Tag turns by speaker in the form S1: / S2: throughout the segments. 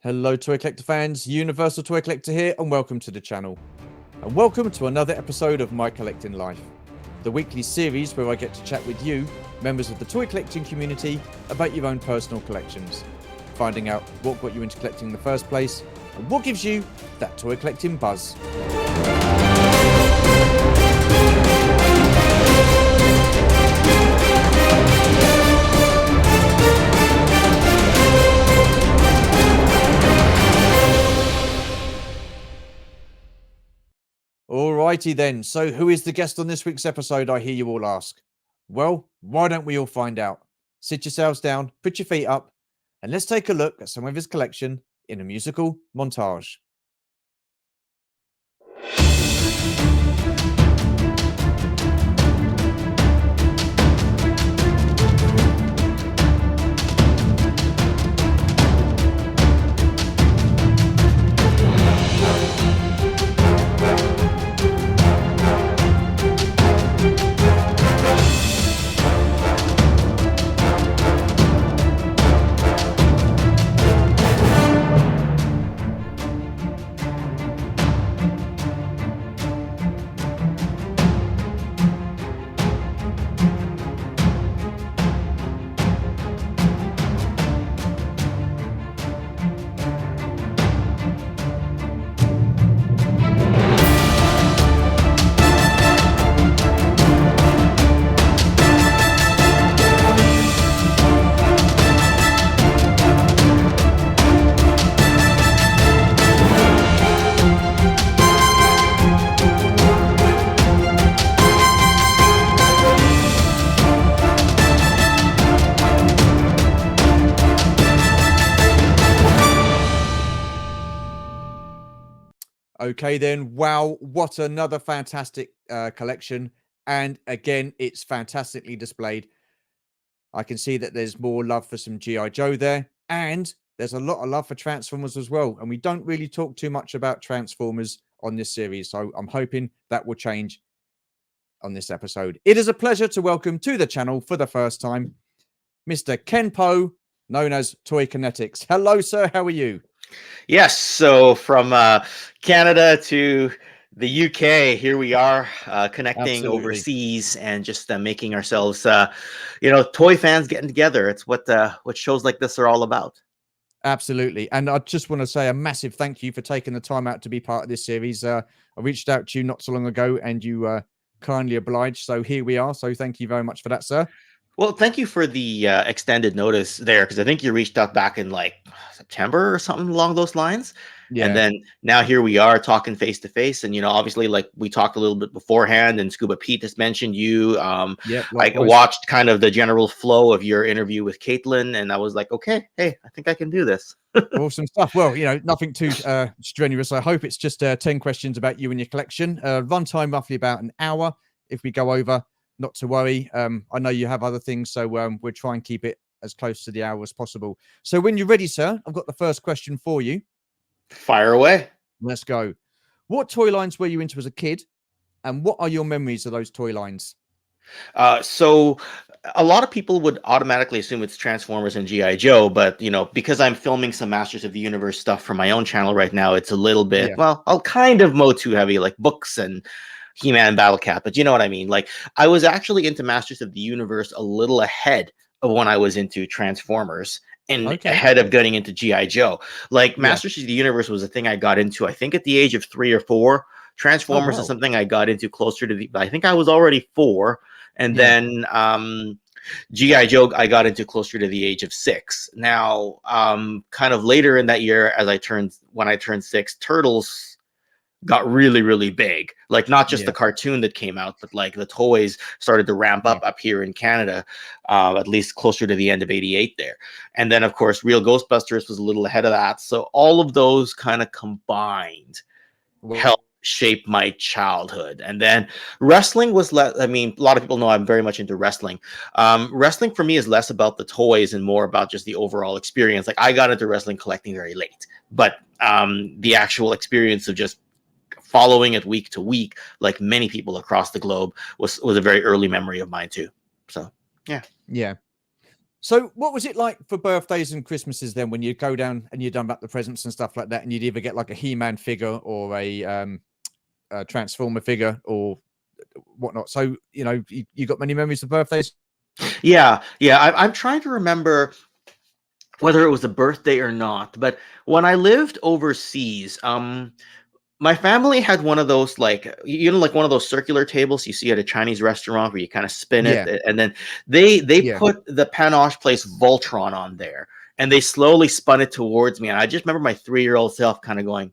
S1: Hello Toy Collector fans, Universal Toy Collector here and welcome to the channel. And welcome to another episode of My Collecting Life, the weekly series where I get to chat with you, members of the toy collecting community, about your own personal collections, finding out what got you into collecting in the first place and what gives you that toy collecting buzz. Alrighty then, so who is the guest on this week's episode, I hear you all ask? Well, why don't we all find out? Sit yourselves down, put your feet up, and let's take a look at some of his collection in a musical montage. Okay then, wow, what another fantastic collection. And again, it's fantastically displayed. I can see that there's more love for some G.I. Joe there. And there's a lot of love for Transformers as well. And we don't really talk too much about Transformers on this series. So I'm hoping that will change on this episode. It is a pleasure to welcome to the channel for the first time, Mr. Ken Poe, known as Toy Kennections. Hello, sir. How are you?
S2: Yes, so from Canada to the UK, here we are connecting
S1: Absolutely.
S2: overseas and just making ourselves, toy fans getting together. It's what shows like this are all about.
S1: Absolutely. And I just want to say a massive thank you for taking the time out to be part of this series. I reached out to you not so long ago and you kindly obliged. So here we are. So thank you very much for that, sir.
S2: Well, thank you for the extended notice there, because I think you reached out back in like September or something along those lines.
S1: Yeah.
S2: And then now here we are talking face to face. And, obviously, like we talked a little bit beforehand, and Scuba Pete has mentioned you.
S1: Yeah.
S2: I watched kind of the general flow of your interview with Caitlin, and I was like, okay, hey, I think I can do this.
S1: Awesome stuff. Well, nothing too strenuous. I hope it's just 10 questions about you and your collection. Run time roughly about an hour. If we go over, not to worry. I know you have other things, so we'll try and keep it as close to the hour as possible. So when you're ready, sir, I've got the first question for you.
S2: Fire away.
S1: Let's go. What toy lines were you into as a kid? And what are your memories of those toy lines?
S2: So a lot of people would automatically assume it's Transformers and G.I. Joe, but because I'm filming some Masters of the Universe stuff for my own channel right now, it's a little bit, I'll kind of too heavy, like books and He-Man and Battle Cat, but you know what I mean? Like, I was actually into Masters of the Universe a little ahead of when I was into Transformers and ahead of getting into G.I. Joe. Like, Masters of the Universe was a thing I got into, I think, at the age of 3 or 4. Transformers is something I got into closer to I think I was already 4. And then G.I. Joe, I got into closer to the age of 6. Now, kind of later in that year, when I turned 6, Turtles got really, really big. Like, not just the cartoon that came out, but like the toys started to ramp up here in Canada, at least closer to the end of '88 there. And then, of course, Real Ghostbusters was a little ahead of that. So all of those kind of combined helped shape my childhood. And then wrestling was a lot of people know I'm very much into wrestling. Wrestling for me is less about the toys and more about just the overall experience. Like, I got into wrestling collecting very late, but the actual experience of just following it week to week, like many people across the globe, was a very early memory of mine too. So yeah.
S1: So what was it like for birthdays and Christmases then, when you go down and you'd unwrap the presents and stuff like that, and you'd either get like a He-Man figure or a Transformer figure or whatnot? So, you got many memories of birthdays?
S2: Yeah, yeah. I'm trying to remember whether it was a birthday or not, but when I lived overseas, my family had one of those, like, like one of those circular tables you see at a Chinese restaurant where you kind of spin it,
S1: Yeah.
S2: and then they
S1: Yeah.
S2: put the panache place Voltron on there, and they slowly spun it towards me, and I just remember my 3-year-old self kind of going,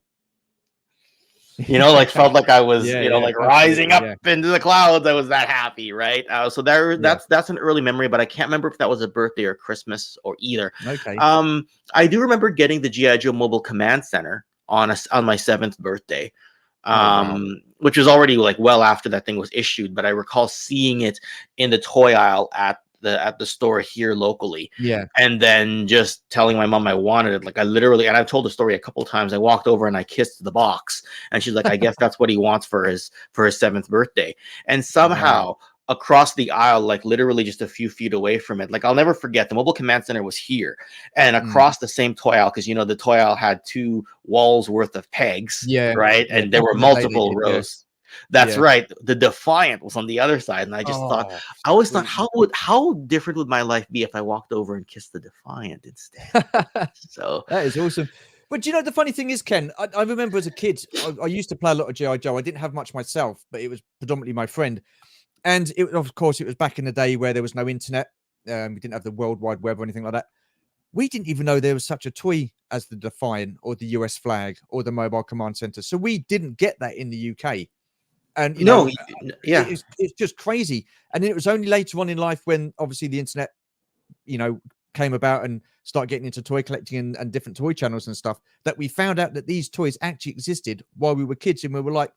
S2: like felt like I was,
S1: Yeah, yeah,
S2: like rising
S1: absolutely.
S2: up
S1: Yeah.
S2: into the clouds. I was that happy, right? So
S1: Yeah.
S2: that's an early memory, but I can't remember if that was a birthday or Christmas or either.
S1: Okay.
S2: I do remember getting the GI Joe Mobile Command Center on my 7th birthday,
S1: Oh, wow.
S2: which was already like well after that thing was issued. But I recall seeing it in the toy aisle at the store here locally,
S1: Yeah.
S2: and then just telling my mom I wanted it. Like, I literally, and I've told the story a couple of times, I walked over and I kissed the box, and she's like, I guess that's what he wants for his 7th birthday. And
S1: Wow.
S2: somehow across the aisle, like literally just a few feet away from it, like I'll never forget, the Mobile Command Center was here, and
S1: Mm.
S2: across the same toy aisle, because the toy aisle had 2 walls worth of pegs,
S1: Yeah.
S2: right?
S1: Yeah.
S2: And there
S1: Back
S2: were
S1: in the day they
S2: multiple
S1: did. Yeah.
S2: rows. That's
S1: Yeah.
S2: right. The Defiant was on the other side, and I just thought,
S1: Oh,
S2: I always thought,
S1: sweet.
S2: how different would my life be if I walked over and kissed the Defiant instead? So,
S1: That is awesome. But the funny thing is, Ken, I remember as a kid, I used to play a lot of G.I. Joe. I didn't have much myself, but it was predominantly my friend. And of course, it was back in the day where there was no internet. We didn't have the World Wide Web or anything like that. We didn't even know there was such a toy as the Defiant or the US flag or the Mobile Command Center. So we didn't get that in the UK. And,
S2: no, yeah.
S1: it's just crazy. And it was only later on in life when obviously the internet, you know, came about and start getting into toy collecting and different toy channels and stuff, that we found out that these toys actually existed while we were kids. And we were like,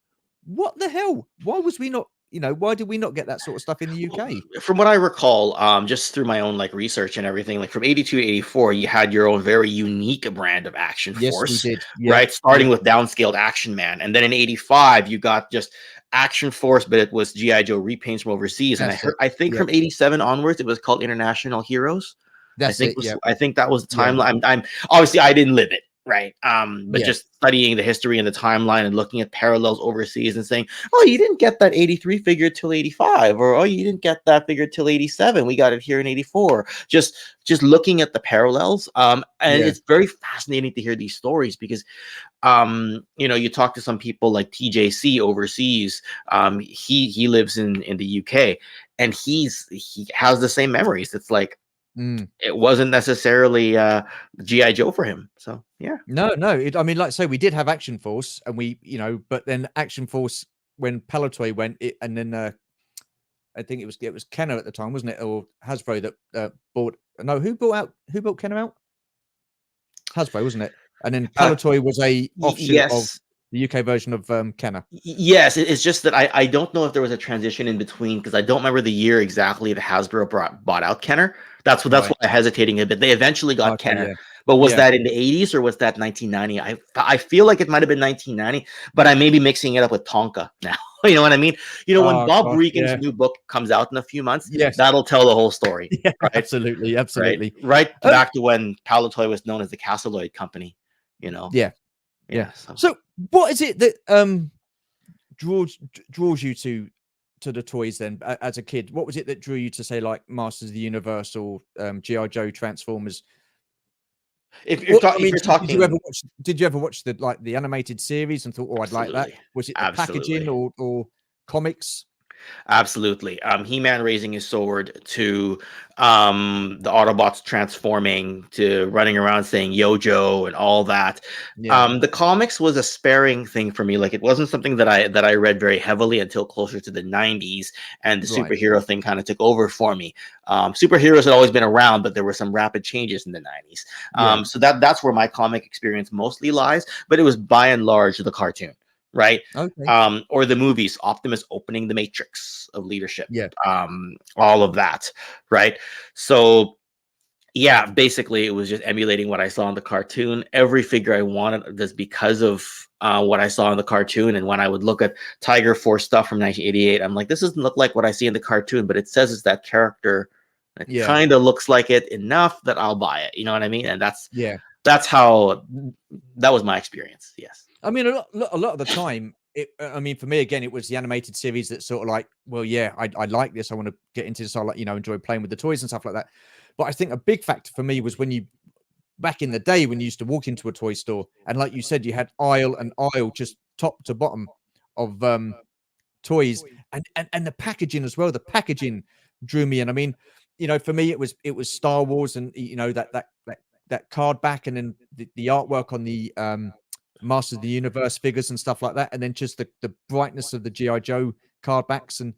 S1: what the hell? Why was we not, why did we not get that sort of stuff in the UK?
S2: From what I recall, just through my own like research and everything, like from 82 to 84, you had your own very unique brand of Action
S1: Yes, we
S2: Force,
S1: did. Yeah.
S2: right? Starting with downscaled Action Man. And then in 85, you got just Action Force, but it was G.I. Joe repaints from overseas. And
S1: That's it.
S2: I think
S1: Yeah.
S2: from 87 onwards, it was called International Heroes.
S1: That's it. Yeah.
S2: I think that was the
S1: Yeah.
S2: timeline. I'm obviously I didn't live it, right? But
S1: Yeah.
S2: just studying the history and the timeline and looking at parallels overseas and saying, oh, you didn't get that 83 figure till 85, or oh, you didn't get that figure till 87. We got it here in 84. Just looking at the parallels. And
S1: Yeah.
S2: it's very fascinating to hear these stories because you talk to some people like TJC overseas. He lives in the UK, and he has the same memories. It's like it wasn't necessarily GI Joe for him. So yeah.
S1: No. I mean, like I say, we did have Action Force, and we, but then Action Force when Palatoy went, and then I think it was Kenner at the time, wasn't it, or Hasbro that bought? No, who built Kenner out? Hasbro, wasn't it? And then Palatoy was a offshoot of
S2: Yes.
S1: the UK version of Kenner.
S2: Yes, it's just that I don't know if there was a transition in between, because I don't remember the year exactly that Hasbro bought out Kenner. That's why
S1: Right.
S2: I'm hesitating a bit. They eventually got
S1: Okay.
S2: Kenner,
S1: Yeah.
S2: but was
S1: Yeah.
S2: that in the 80s or was that 1990? I feel like it might have been 1990, but I may be mixing it up with Tonka now. You know what I mean? When
S1: Oh
S2: Bob
S1: gosh.
S2: Regan's
S1: Yeah.
S2: new book comes out in a few months,
S1: Yes.
S2: that'll tell the whole story.
S1: Yeah.
S2: Right?
S1: Absolutely. Absolutely.
S2: Right back to when Palatoy was known as the Castleloid Company.
S1: Yeah. Yeah.
S2: So.
S1: So what is it that draws you to the toys then as a kid? What was it that drew you to, say, like Masters of the Universe or GI Joe, Transformers?
S2: If you're
S1: Did you ever
S2: talking,
S1: watch the animated series and thought, oh, I'd like that?
S2: absolutely,
S1: Was it the packaging
S2: absolutely.
S1: or comics?
S2: Absolutely. He-Man raising his sword, to the Autobots transforming, to running around saying Yojo and all that.
S1: Yeah.
S2: The comics was a sparing thing for me. Like, it wasn't something that I read very heavily until closer to the 90s, and the
S1: Right.
S2: superhero thing kind of took over for me. Superheroes had always been around, but there were some rapid changes in the 90s.
S1: Yeah.
S2: So that's where my comic experience mostly lies, but it was by and large the cartoon. Right.
S1: Okay.
S2: Or the movies, Optimus opening the matrix of leadership,
S1: Yeah.
S2: all of that, right? So yeah, basically it was just emulating what I saw in the cartoon. Every figure I wanted was because of what I saw in the cartoon. And when I would look at Tiger Force stuff from 1988, I'm like, this doesn't look like what I see in the cartoon, but it says it's that character It
S1: Yeah.
S2: kind of looks like it enough that I'll buy it. You know what I mean? And
S1: Yeah.
S2: that's how that was my experience. Yes.
S1: I mean, a lot of the time, I mean, for me, again, it was the animated series that sort of like, well, yeah, I like this. I want to get into this. I like, enjoy playing with the toys and stuff like that. But I think a big factor for me was when back in the day, when you used to walk into a toy store and, like you said, you had aisle and aisle, just top to bottom of toys, and the packaging as well. The packaging drew me in. I mean, for me, it was Star Wars, and that card back, and then the artwork on the Masters of the Universe figures and stuff like that, and then just the brightness of the GI Joe card backs, and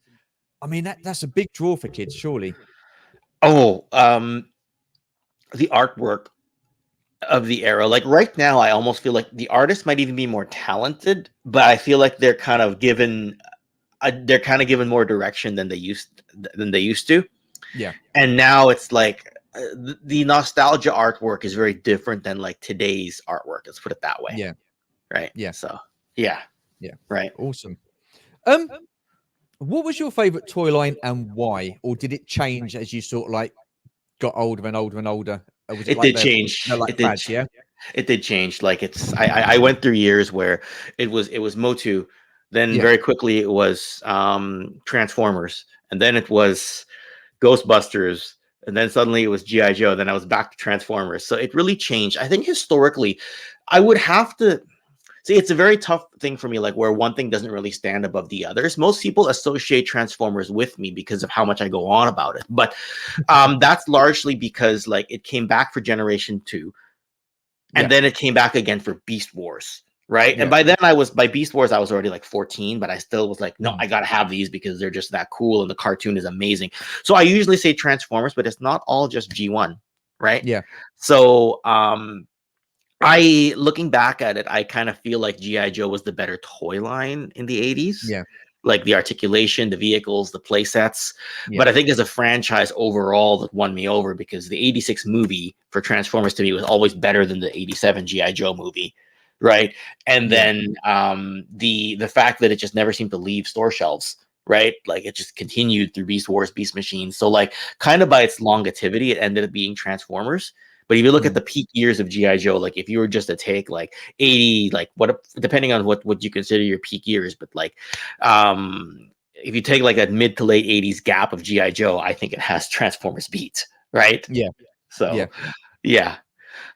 S1: I mean that's a big draw for kids, surely.
S2: Oh, the artwork of the era. Like right now, I almost feel like the artists might even be more talented, but I feel like they're kind of given more direction than they used to.
S1: Yeah.
S2: And now it's like the nostalgia artwork is very different than like today's artwork. Let's put it that way.
S1: Yeah.
S2: Right.
S1: Yeah.
S2: So yeah.
S1: Yeah.
S2: Right.
S1: Awesome. What was your favorite toy line and why? Or did it change as you sort of like got older and older and older? Or was it
S2: It
S1: like
S2: did
S1: they're
S2: change.
S1: like fads, yeah?
S2: It did change. Like I went through years where it was Motu, then
S1: Yeah.
S2: very quickly it was Transformers, and then it was Ghostbusters, and then suddenly it was GI Joe. Then I was back to Transformers. So it really changed. I think historically, I would have to see. It's a very tough thing for me, like where one thing doesn't really stand above the others. Most people associate Transformers with me because of how much I go on about it, but that's largely because like it came back for Generation 2, and
S1: Yeah.
S2: then it came back again for Beast Wars. Right. And
S1: Yeah.
S2: by Beast Wars, I was already like 14, but I still was like, no,
S1: Mm.
S2: I got to have these because they're just that cool. And the cartoon is amazing. So I usually say Transformers, but it's not all just G1. Right.
S1: Yeah.
S2: So, looking back at it, I kind of feel like GI Joe was the better toy line in the 80s,
S1: Yeah.
S2: like the articulation, the vehicles, the play sets.
S1: Yeah.
S2: But I think as a franchise overall, that won me over because the 86 movie for Transformers to me was always better than the 87 GI Joe movie, right? And
S1: Yeah.
S2: then the fact that it just never seemed to leave store shelves, right? Like it just continued through Beast Wars, Beast Machines. So like kind of by its longevity, it ended up being Transformers. But if you look at
S1: Mm.
S2: the peak years of GI Joe, like if you were just to take like 80, like what, depending on what you consider your peak years, but like if you take like that mid to late 80s gap of GI Joe, I think it has Transformers beat, right?
S1: Yeah. Yeah.
S2: So yeah.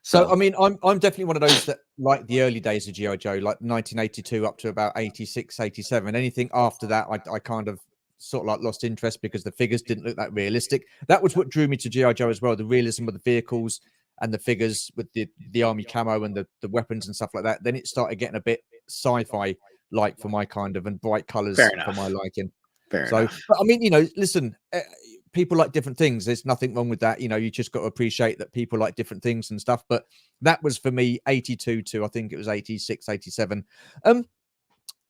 S1: So, I
S2: So
S1: mean, I'm definitely one of those that like the early days of GI Joe, like 1982 up to about 86, 87. Anything after that, I kind of sort of like lost interest because the figures didn't look that realistic. That was what drew me to GI Joe as well, the realism of the vehicles and the figures with the army camo and the weapons and stuff like that. Then it started getting a bit sci-fi like for my kind of, and bright
S2: fair
S1: colors for my
S2: enough.
S1: liking.
S2: Fair
S1: So,
S2: enough.
S1: but I mean, listen, people like different things. There's nothing wrong with that. You just got to appreciate that people like different things and stuff. But that was for me 82 to I think it was 86, 87.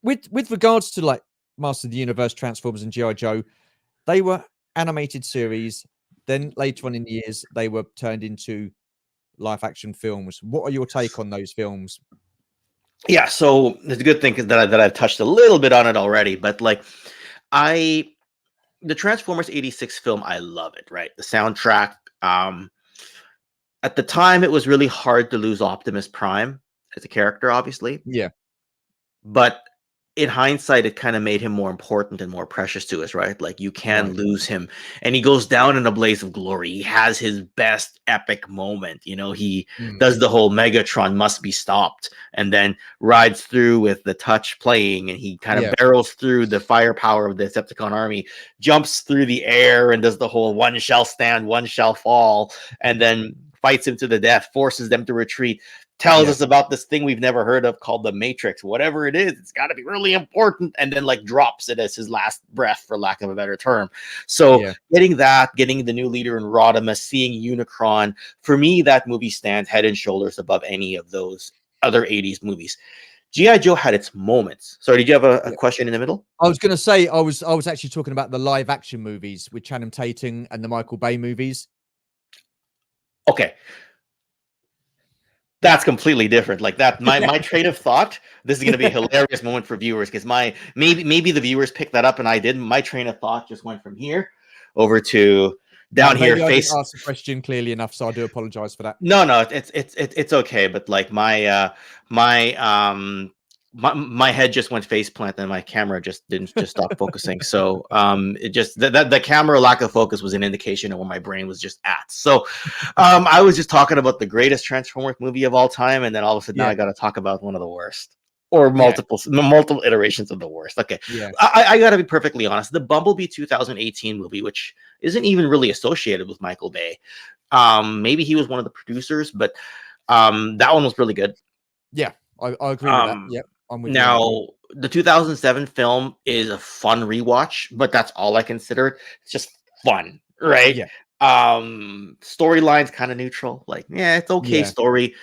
S1: With regards to like Master of the Universe, Transformers, and GI Joe, they were animated series. Then later on in the years, they were turned into live action films. What are your take on those films?
S2: Yeah, so it's a good thing that I've touched a little bit on it already, but like I the Transformers 86 film, I love it, right? The soundtrack. At the time, it was really hard to lose Optimus Prime as a character, obviously.
S1: Yeah,
S2: But in hindsight, it kind of made him more important and more precious to us, right? Like you can
S1: right.
S2: lose him, and he goes down in a blaze of glory. He has his best epic moment. He
S1: Mm,
S2: does the whole Megatron must be stopped, and then rides through with the touch playing, and he kind of
S1: yeah,
S2: barrels through the firepower of the Decepticon army, jumps through the air, and does the whole one shall stand, one shall fall, and then fights him to the death, forces them to retreat, tells
S1: yeah,
S2: us about this thing we've never heard of called the Matrix. Whatever it is, it's got to be really important, and then like drops it as his last breath, for lack of a better term. So
S1: yeah.
S2: getting the new leader in Rodimus, seeing Unicron, for me, that movie stands head and shoulders above any of those other 80s movies. G.I. Joe had its moments. Sorry, did you have a question in the middle?
S1: I was going to say I was actually talking about the live action movies with Channing Tatum and the Michael Bay movies.
S2: Okay. That's completely different. Like that, my train of thought. This is going to be a hilarious moment for viewers because maybe the viewers picked that up and I didn't. My train of thought just went from here over to down here
S1: maybe I didn't
S2: face.
S1: ask the question clearly enough, so I do apologize for that.
S2: No, it's okay. But like my my head just went face plant and my camera just stopped focusing. So it just that the camera lack of focus was an indication of where my brain was just at. So I was just talking about the greatest Transformers movie of all time, and then all of a sudden now
S1: Yeah,
S2: I got to talk about one of the worst. Or
S1: yeah,
S2: multiple iterations of the worst. Okay,
S1: yeah,
S2: I got to be perfectly honest. The Bumblebee 2018 movie, which isn't even really associated with Michael Bay, maybe he was one of the producers, but that one was really good.
S1: yeah. I agree with that.
S2: Um,
S1: Yep, I'm with you on that one.
S2: Now the 2007 film is a fun rewatch, but that's all I consider it. It's just fun, right?
S1: Yeah,
S2: Storyline's kind of neutral. Like, yeah, it's okay
S1: yeah.
S2: story,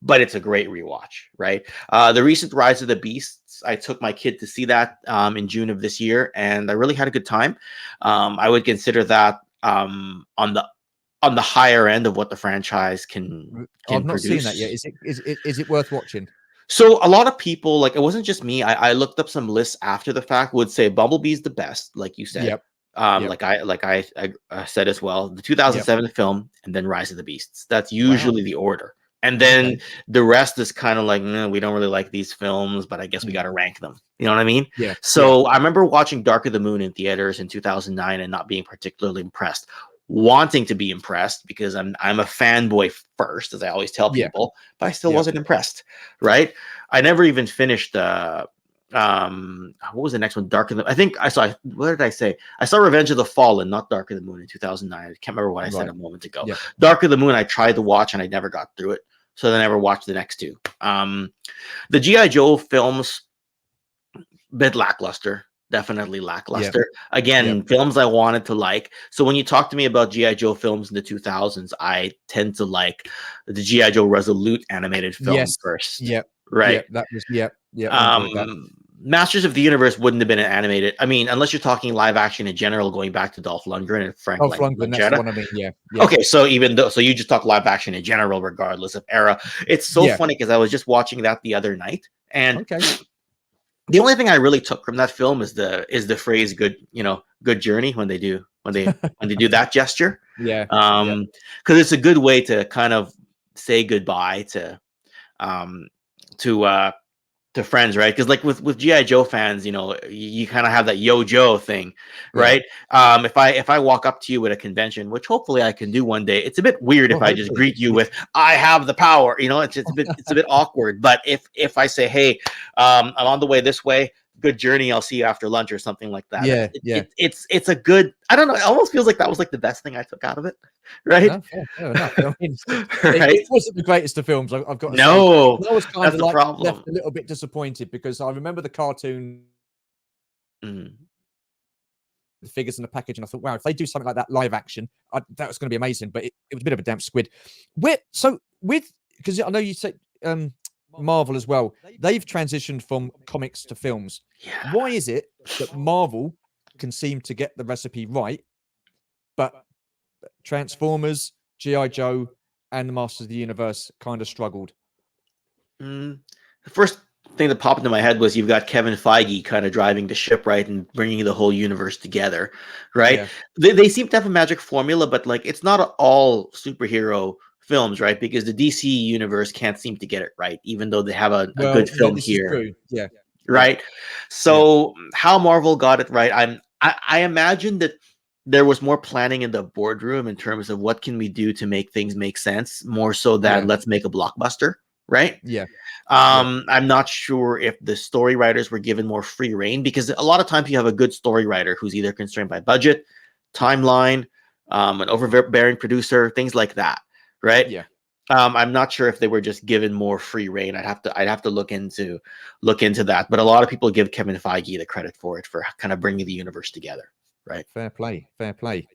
S2: but it's a great rewatch, right? The recent Rise of the Beasts, I took my kid to see that in June of this year, and I really had a good time. I would consider that on the higher end of what the franchise can
S1: I've not seen that yet.
S2: produce.
S1: Is it worth watching?
S2: So a lot of people, like it wasn't just me. I looked up some lists after the fact. Would say Bumblebee's the best, like you said.
S1: Yep, yep,
S2: I said as well. The
S1: yep.
S2: 2007 film and then Rise of the Beasts. That's
S1: Wow.
S2: usually the order. And then
S1: Okay.
S2: the rest is kind of like, "Nah, we don't really like these films, but I guess we got
S1: Mm.
S2: to rank them." You know what I mean?
S1: Yeah, yeah,
S2: So I remember watching Dark of the Moon in theaters in 2009 and not being particularly impressed, wanting to be impressed because I'm a fanboy first, as I always tell
S1: yeah,
S2: people, but I still
S1: yeah.
S2: wasn't impressed, right? I never even finished what was the next one? Dark of the I think I saw what did I say? I saw Revenge of the Fallen, not Dark of the Moon in 2009. I can't remember what I said
S1: Right.
S2: a moment ago.
S1: Yeah.
S2: Dark of the Moon I tried to watch and I never got through it. So then I never watched the next two. The G.I. Joe films, bit lackluster. Definitely
S1: Yeah.
S2: lackluster.
S1: Yep.
S2: Again, films I wanted to like. So when you talk to me about G.I. Joe films in the 2000s, I tend to like the G.I. Joe Resolute animated film
S1: Yes.
S2: first,
S1: Yep.
S2: right?
S1: Yep. That was. Yep. Yep. I enjoyed that.
S2: Masters of the Universe wouldn't have been an animated. I mean, unless you're talking live action in general, going back to Dolph Lundgren and Frank
S1: Dolph Lundgren. That's the
S2: Langella.
S1: one I mean. Yeah. Yeah.
S2: Okay, so even though, so you just talk live action in general, regardless of era. It's so
S1: Yeah.
S2: funny because I was just watching that the other night, and
S1: Okay.
S2: the only thing I really took from that film is the phrase "good," good journey when they do that gesture,
S1: Yeah. Yeah.
S2: because it's a good way to kind of say goodbye um to to friends, right? Because like with GI Joe fans, you kind of have that Yo Joe thing,
S1: Yeah.
S2: right? If I walk up to you at a convention, which hopefully I can do one day, it's a bit weird if
S1: Well,
S2: I just
S1: hopefully.
S2: greet you with "I have the power," it's a bit awkward. But if I say, "Hey, I'm on the way this way. Good journey. I'll see you after lunch," or something like that.
S1: Yeah. Yeah.
S2: It's a good. I don't know. It almost feels like that was like the best thing I took out of it, right?
S1: No, fair enough. I mean,
S2: Right?
S1: it wasn't the greatest of films. I've got to say.
S2: No,
S1: I was kind
S2: that's
S1: of
S2: the
S1: like left
S2: problem.
S1: a little bit disappointed because I remember the cartoon,
S2: Mm.
S1: the figures in the package, and I thought, wow, if they do something like that live action, that was going to be amazing. But it was a bit of a damp squid. Because I know you said Marvel as well. They've transitioned from comics to films.
S2: Yeah.
S1: Why is it that Marvel can seem to get the recipe right, but Transformers, GI Joe, and the Masters of the Universe kind of struggled?
S2: The first thing that popped into my head was you've got Kevin Feige kind of driving the ship, right, and bringing the whole universe together, right?
S1: Yeah,
S2: They seem to have a magic formula, but like it's not all superhero films, right? Because the DC universe can't seem to get it right, even though they have a good
S1: well, no,
S2: film
S1: this is
S2: here,
S1: true. Yeah, yeah,
S2: right?
S1: yeah,
S2: So how Marvel got it right, I imagine that there was more planning in the boardroom in terms of what can we do to make things make sense, more so than
S1: yeah,
S2: let's make a blockbuster, right?
S1: yeah, yeah,
S2: I'm not sure if the story writers were given more free reign because a lot of times you have a good story writer who's either constrained by budget, timeline, an overbearing producer, things like that, right?
S1: yeah.
S2: I'm not sure if they were just given more free reign. I'd have to look into that. But a lot of people give Kevin Feige the credit for it for kind of bringing the universe together, right?
S1: Fair play, fair play.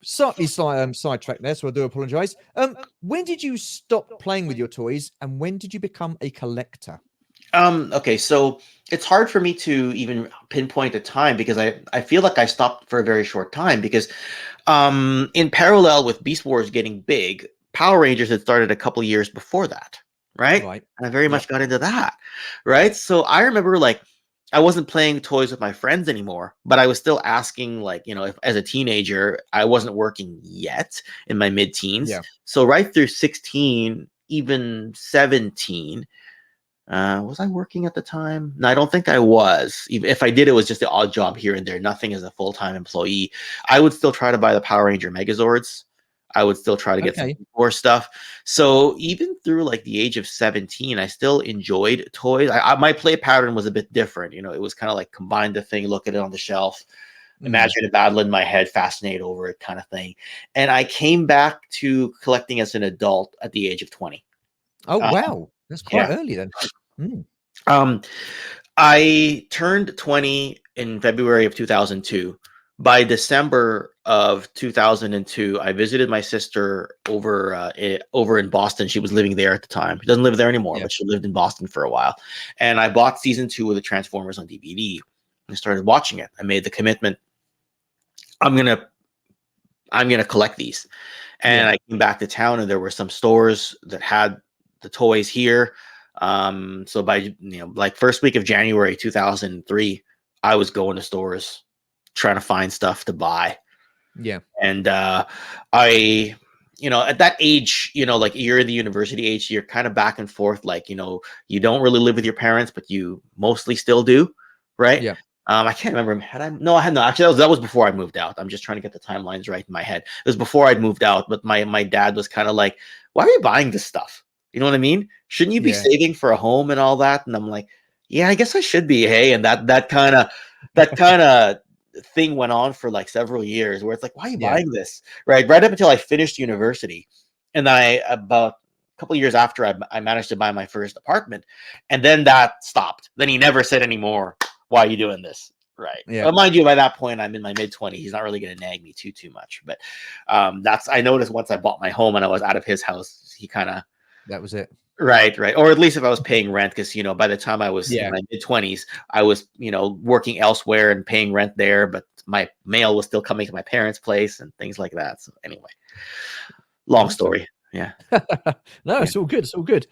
S1: Slightly sidetracked there, so I do apologise. When did you stop playing with your toys, and when did you become a collector?
S2: Okay, so it's hard for me to even pinpoint a time because I feel like I stopped for a very short time because in parallel with Beast Wars getting big, Power Rangers had started a couple years before that, right?
S1: Right.
S2: And I very
S1: Yep.
S2: much got into that, right? So I remember like I wasn't playing toys with my friends anymore, but I was still asking, like, if as a teenager, I wasn't working yet in my mid-teens.
S1: Yeah.
S2: So right through 16, even 17, was I working at the time? No, I don't think I was. If I did, it was just the odd job here and there, nothing as a full-time employee. I would still try to buy the Power Ranger Megazords. I would still try to get some
S1: Okay.
S2: more stuff. So even through like the age of 17, I still enjoyed toys. My play pattern was a bit different. It was kind of like combine the thing, look at it on the shelf,
S1: Mm.
S2: imagine a battle in my head, fascinate over it kind of thing. And I came back to collecting as an adult at the age of 20.
S1: Oh,
S2: Uh,
S1: wow. That's quite
S2: yeah.
S1: early then. Mm.
S2: Um, I turned 20 in February of 2002. By December of 2002, I visited my sister over in Boston. She was living there at the time. She doesn't live there anymore,
S1: Yeah.
S2: but she lived in Boston for a while. And I bought season 2 of the Transformers on DVD and started watching it. I made the commitment. I'm gonna collect these. And
S1: Yeah.
S2: I came back to town, and there were some stores that had the toys here. So by like first week of January 2003, I was going to stores trying to find stuff to buy.
S1: Yeah.
S2: And I, at that age, like you're the university age, you're kind of back and forth. Like, you don't really live with your parents, but you mostly still do, right?
S1: Yeah.
S2: I can't remember. Had I? No, I had no. Actually, that was before I moved out. I'm just trying to get the timelines right in my head. It was before I'd moved out, but my dad was kind of like, "Why are you buying this stuff? You know what I mean? Shouldn't you be
S1: Yeah.
S2: saving for a home and all that?" And I'm like, "Yeah, I guess I should be." Hey, and that kind of thing went on for like several years, where it's like, "Why are you
S1: Yeah.
S2: buying this?" Right up until I finished university, and I about a couple of years after I managed to buy my first apartment, and then that stopped. Then he never said anymore, "Why are you doing this?" Right.
S1: Yeah.
S2: Mind you, by that point, I'm in my mid-20s. He's not really going to nag me too much. But I noticed once I bought my home and I was out of his house, he kind of,
S1: That was it.
S2: right. Or at least if I was paying rent, because, by the time I was in
S1: Yeah.
S2: my mid-20s, I was, working elsewhere and paying rent there, but my mail was still coming to my parents' place and things like that. So anyway, long
S1: Awesome.
S2: story. Yeah.
S1: No,
S2: Yeah.
S1: it's all good. It's all good.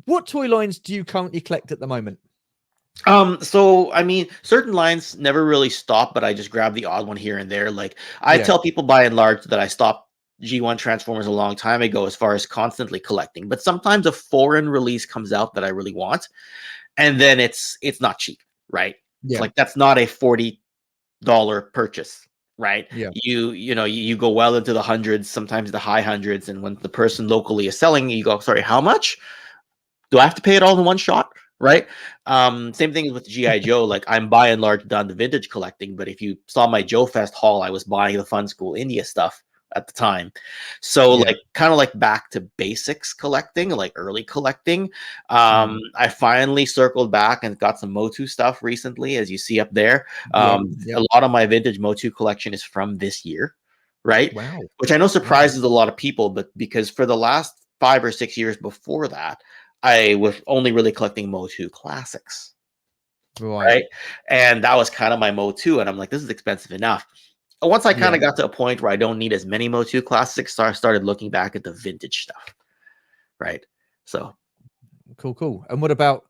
S1: What toy lines do you currently collect at the moment?
S2: So I mean, certain lines never really stop, but I just grab the odd one here and there. Like I
S1: Yeah.
S2: tell people by and large that I stopped G1 Transformers a long time ago as far as constantly collecting. But sometimes a foreign release comes out that I really want, and then it's not cheap, right? It's
S1: Yeah.
S2: like that's not a $40 purchase, right?
S1: Yeah.
S2: You go well into the hundreds, sometimes the high hundreds, and when the person locally is selling, you go, sorry, how much? Do I have to pay it all in one shot? Right. Same thing with GI Joe. Like I'm by and large done the vintage collecting, but if you saw my Joe Fest haul, I was buying the Fun School India stuff at the time. So
S1: Yeah.
S2: like kind of like back to basics collecting, like early collecting.
S1: Mm.
S2: I finally circled back and got some Motu stuff recently, as you see up there.
S1: Yeah. Yeah.
S2: A lot of my vintage Motu collection is from this year, right?
S1: Wow.
S2: Which I know
S1: Okay.
S2: surprises a lot of people, but because for the last 5 or 6 years before that, I was only really collecting Motu classics,
S1: Right.
S2: right? And that was kind of my Motu, and I'm like, this is expensive enough. And once I kind
S1: Yeah.
S2: of got to a point where I don't need as many Motu classics, so I started looking back at the vintage stuff, right? So
S1: Cool. Cool. And what about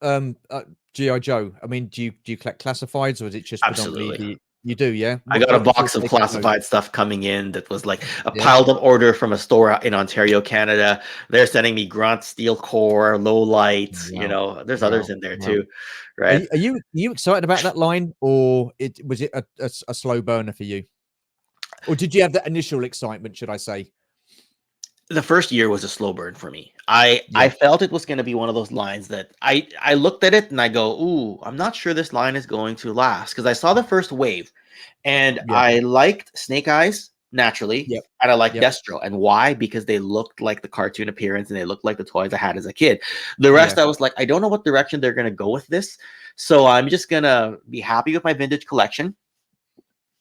S1: GI Joe? I mean, do you collect classifieds, or is it just predominantly
S2: absolutely.
S1: the you do? Yeah.
S2: I got a
S1: What's your
S2: box of
S1: take on those?
S2: classified stuff coming in that was like a
S1: Yeah.
S2: piled up order from a store in Ontario, Canada. They're sending me Grunt, Steel Core, Low Light.
S1: Wow.
S2: There's others
S1: Wow.
S2: in there
S1: Wow.
S2: too, right?
S1: Are you excited about that line, or was it a slow burner for you, or did you have that initial excitement? Should I say?
S2: The first year was a slow burn for me. I
S1: Yeah.
S2: felt it was going to be one of those lines that I looked at it and I go, "Ooh, I'm not sure this line is going to last," because I saw the first wave and
S1: Yeah.
S2: I liked Snake Eyes naturally,
S1: Yep.
S2: and I liked
S1: Yep.
S2: Destro. And why? Because they looked like the cartoon appearance and they looked like the toys I had as a kid. The
S1: Yeah.
S2: rest I was like, I don't know what direction they're going to go with this. So I'm just going to be happy with my vintage collection.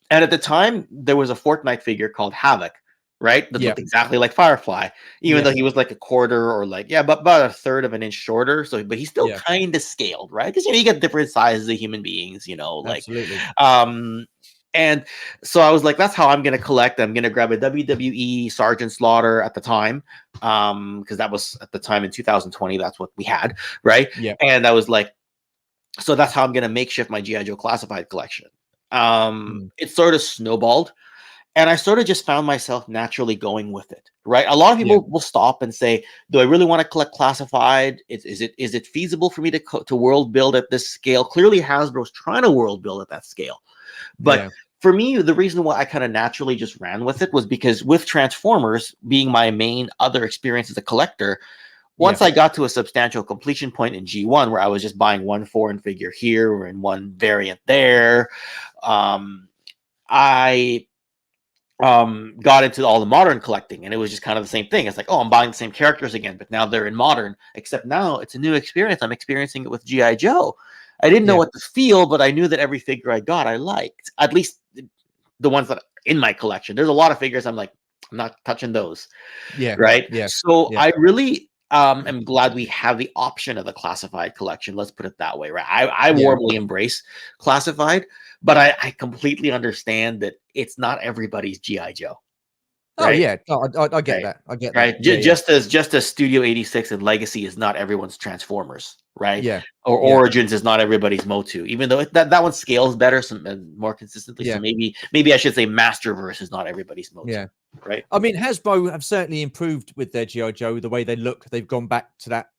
S2: And at the time, there was a Fortnite figure called Havoc, right? That
S1: Yeah.
S2: looked exactly like Firefly, even
S1: Yeah.
S2: though he was like a quarter or like, yeah, but about a third of an inch shorter. So, but he's still
S1: Yeah.
S2: kind of scaled, right? Because you get different sizes of human beings, like,
S1: Absolutely.
S2: um, and so I was like, that's how I'm gonna collect. I'm gonna grab a WWE Sergeant Slaughter at the time, because that was at the time in 2020. That's what we had, right?
S1: Yeah.
S2: And I was like, So that's how I'm going to makeshift my GI Joe classified collection.
S1: Mm.
S2: It sort of snowballed, and I sort of just found myself naturally going with it. Right, a lot of
S1: Yeah.
S2: people will stop and say, "Do I really want to collect classified? Is it feasible for me to world build at this scale?" Clearly, Hasbro's trying to world build at that scale, but
S1: Yeah.
S2: for me, the reason why I kind of naturally just ran with it was because with Transformers being my main other experience as a collector,
S1: Yeah.
S2: once I got to a substantial completion point in G1 where I was just buying one foreign figure here or in one variant there, I got into all the modern collecting, and it was just kind of the same thing. It's like, oh, I'm buying the same characters again, but now they're in modern, except now it's a new experience. I'm experiencing it with GI Joe. I didn't know
S1: Yeah.
S2: what to feel, but I knew that every figure I got I liked, at least the ones that are in my collection. There's a lot of figures I'm like, I'm not touching those,
S1: Yeah.
S2: right?
S1: Yeah.
S2: So
S1: Yeah.
S2: I really am glad we have the option of the classified collection. Let's put it that way, right? I
S1: Yeah.
S2: warmly embrace classified, but I completely understand that it's not everybody's GI Joe,
S1: Oh
S2: right?
S1: yeah. No, I get
S2: Right.
S1: that. I get that.
S2: Right.
S1: Yeah. Yeah.
S2: Just as Studio 86 and Legacy is not everyone's Transformers, right?
S1: Yeah.
S2: Or
S1: Yeah.
S2: Origins is not everybody's Motu, even though that one scales better, some more consistently. So
S1: Yeah.
S2: maybe I should say Masterverse is not everybody's Motu,
S1: Yeah.
S2: right?
S1: I mean, Hasbro have certainly improved with their GI Joe, the way they look. They've gone back to that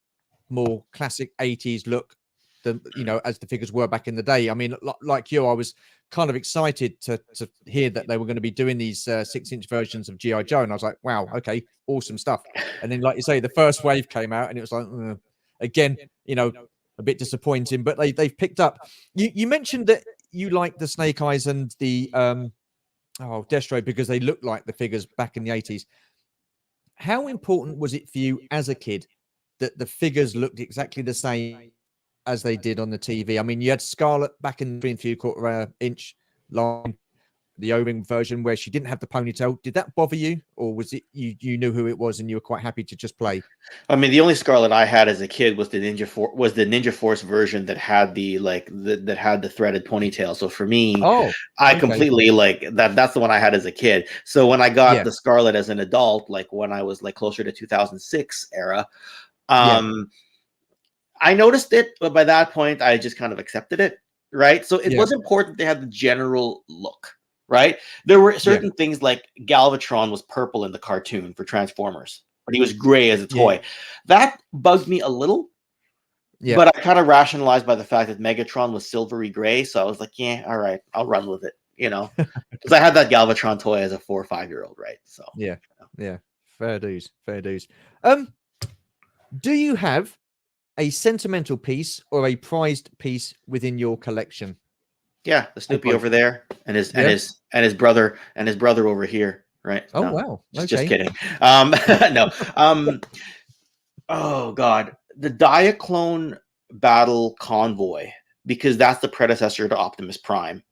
S1: more classic 80s look than, as the figures were back in the day. I mean, like you, I was kind of excited to hear that they were going to be doing these 6-inch versions of GI Joe, and I was like, wow, okay, awesome stuff. And then, like you say, the first wave came out, and it was like, again, a bit disappointing, but they've picked up. You mentioned that you like the Snake Eyes and the Destro because they look like the figures back in the 80s. How important was it for you as a kid that the figures looked exactly the same as they did on the TV? I mean, you had Scarlet back in the 3 3/4 inch line, the O-ring version where she didn't have the ponytail. Did that bother you, or was it you knew who it was and you were quite happy to just play?
S2: I mean, the only Scarlet I had as a kid was the Ninja Force version that had that had the threaded ponytail. So for me,
S1: Oh,
S2: I
S1: okay,
S2: completely like that. That's the one I had as a kid. So when I got
S1: yeah,
S2: the Scarlet as an adult, like when I was like closer to 2006 era,
S1: yeah,
S2: um, I noticed it, but by that point, I just kind of accepted it, right? So it
S1: yeah,
S2: was important they had the general look, right? There were
S1: yeah,
S2: certain things like Galvatron was purple in the cartoon for Transformers, but he was gray as a
S1: yeah,
S2: toy. That bugged me a little,
S1: yeah.
S2: but I kind of rationalized by the fact that Megatron was silvery gray. So I was like, yeah, all right, I'll run with it, because I had that Galvatron toy as a 4 or 5 year old, right? So,
S1: Yeah, yeah. Fair dues, fair dues. Do you have a sentimental piece or a prized piece within your collection,
S2: yeah, the
S1: or
S2: Snoopy
S1: both?
S2: over there and
S1: Yeah.
S2: his brother over here, right?
S1: Oh
S2: No,
S1: wow.
S2: just
S1: Okay.
S2: kidding. No. Oh God, the Diaclone Battle Convoy, because that's the predecessor to Optimus Prime.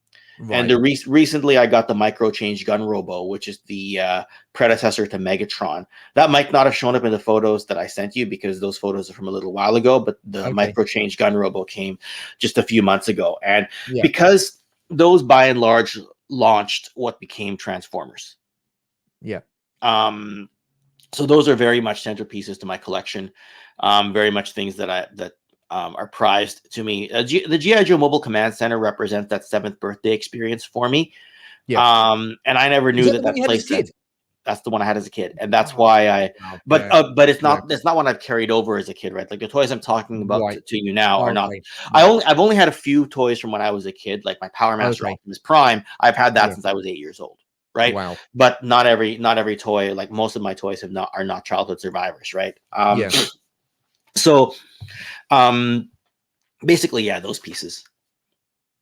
S2: And
S1: Right.
S2: recently, I got the Micro Change Gun Robo, which is the predecessor to Megatron. That might not have shown up in the photos that I sent you because those photos are from a little while ago. But the
S1: Okay.
S2: Micro Change Gun Robo came just a few months ago, and
S1: Yeah.
S2: because those by and large launched what became Transformers.
S1: Yeah.
S2: Um, so those are very much centerpieces to my collection. Very much things that are prized to me. The GI Joe Mobile Command Center represents that 7th birthday experience for me.
S1: Yeah.
S2: And I never
S1: Is
S2: knew
S1: that
S2: that
S1: the one
S2: that
S1: you had as a
S2: playset.
S1: kid?
S2: That's the one I had as a kid, and that's
S1: Oh,
S2: why I.
S1: wow. Yeah.
S2: But
S1: Yeah.
S2: it's not one I've carried over as a kid, right? Like the toys I'm talking about
S1: Right.
S2: to you now are not.
S1: Okay. Yeah.
S2: I've only had a few toys from when I was a kid, like my Power Master
S1: Okay.
S2: Optimus Prime. I've had that
S1: Yeah.
S2: since I was 8 years old, right?
S1: Wow.
S2: But not every toy. Like most of my toys are not childhood survivors, right?
S1: Yeah.
S2: So um, basically, yeah, those pieces.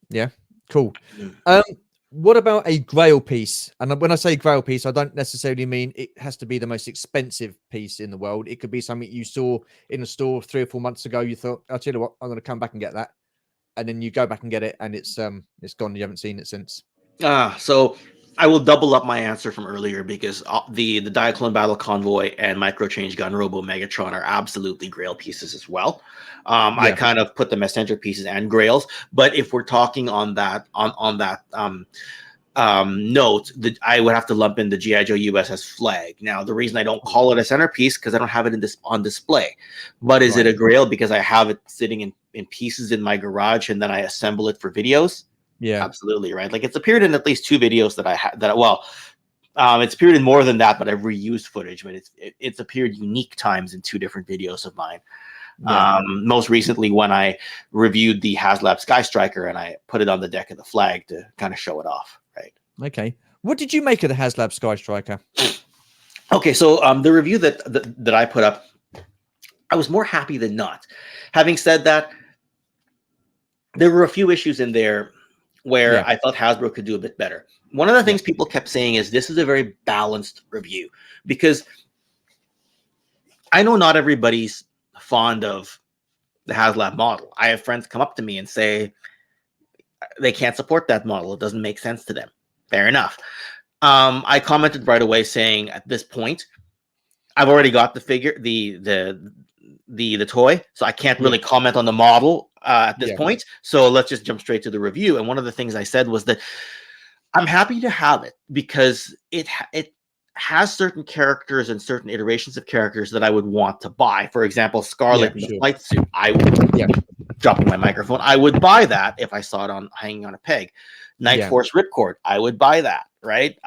S1: Yeah. Cool.
S2: Mm.
S1: What about a grail piece? And when I say grail piece, I don't necessarily mean it has to be the most expensive piece in the world. It could be something you saw in a store 3 or 4 months ago. You thought, I'll tell you what, I'm going to come back and get that. And then you go back and get it, and it's gone. You haven't seen it since.
S2: So I will double up my answer from earlier because the Diaclone Battle Convoy and Micro Change Gun Robo Megatron are absolutely grail pieces as well. I
S1: Yeah.
S2: kind of put them as centerpieces and grails, but if we're talking on that note, that I would have to lump in the GI Joe USS Flag. Now, the reason I don't call it a centerpiece because I don't have it on display. But is it
S1: Right.
S2: a grail because I have it sitting in pieces in my garage and then I assemble it for videos.
S1: Yeah.
S2: Absolutely, right? Like, it's appeared in at least 2 videos that I had it's appeared in more than that, but I've reused footage, but it's appeared unique times in 2 different videos of mine.
S1: Yeah.
S2: Most recently when I reviewed the Haslab Sky Striker and I put it on the deck of the Flag to kind of show it off, right?
S1: Okay. What did you make of the Haslab Sky Striker?
S2: Okay, so the review that I put up, I was more happy than not. Having said that, there were a few issues in there where I thought Hasbro could do a bit better. One of the things people kept saying is this is a very balanced review, because I know not everybody's fond of the Haslab model. I have friends come up to me and say they can't support that model. It doesn't make sense to them. Fair enough. I commented right away saying, at this point, I've already got the figure, the toy, so I can't really comment on the model at this point. So let's just jump straight to the review. And one of the things I said was that I'm happy to have it because it has certain characters and certain iterations of characters that I would want to buy. For example, Scarlet in the flight suit. I would dropping my microphone. I would buy that if I saw it on hanging on a peg. Night Force Ripcord. I would buy that. Right.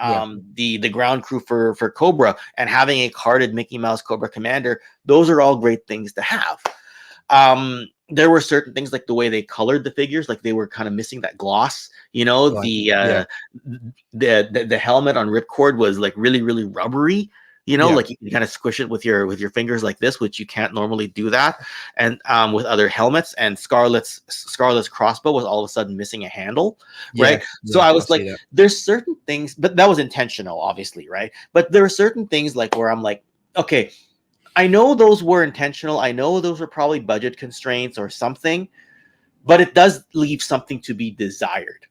S2: The ground crew for Cobra and having a carded Mickey Mouse Cobra Commander. Those are all great things to have. There were certain things like the way they colored the figures, like they were kind of missing that gloss, you know, the helmet on Ripcord was like really, really rubbery, you know, like you can kind of squish it with your fingers like this, which you can't normally do that. And with other helmets, and Scarlet's crossbow was all of a sudden missing a handle, right? So I was like, there's certain things, but that was intentional, obviously, right? But there are certain things like where I'm like, okay, I know those were intentional. I know those were probably budget constraints or something, but it does leave something to be desired.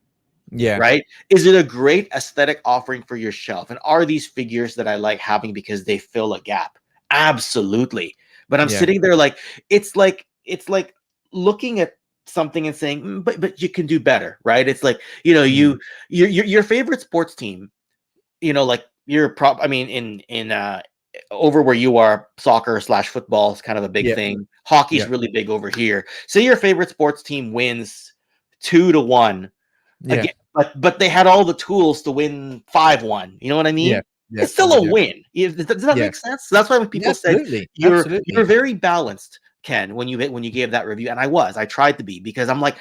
S2: Yeah. Right. Is it a great aesthetic offering for your shelf? And are these figures that I like having because they fill a gap? Absolutely. But I'm sitting there like, it's like looking at something and saying, but you can do better. Right. It's like, you know, your favorite sports team, you know, like in over where you are, soccer / football is kind of a big thing. Hockey's really big over here. Say your favorite sports team wins 2-1. Again, but they had all the tools to win 5-1. You know what I mean? It's still a win. Does that make sense? So that's why when people said you're very balanced, Ken, when you gave that review, and I tried to be, because I'm like,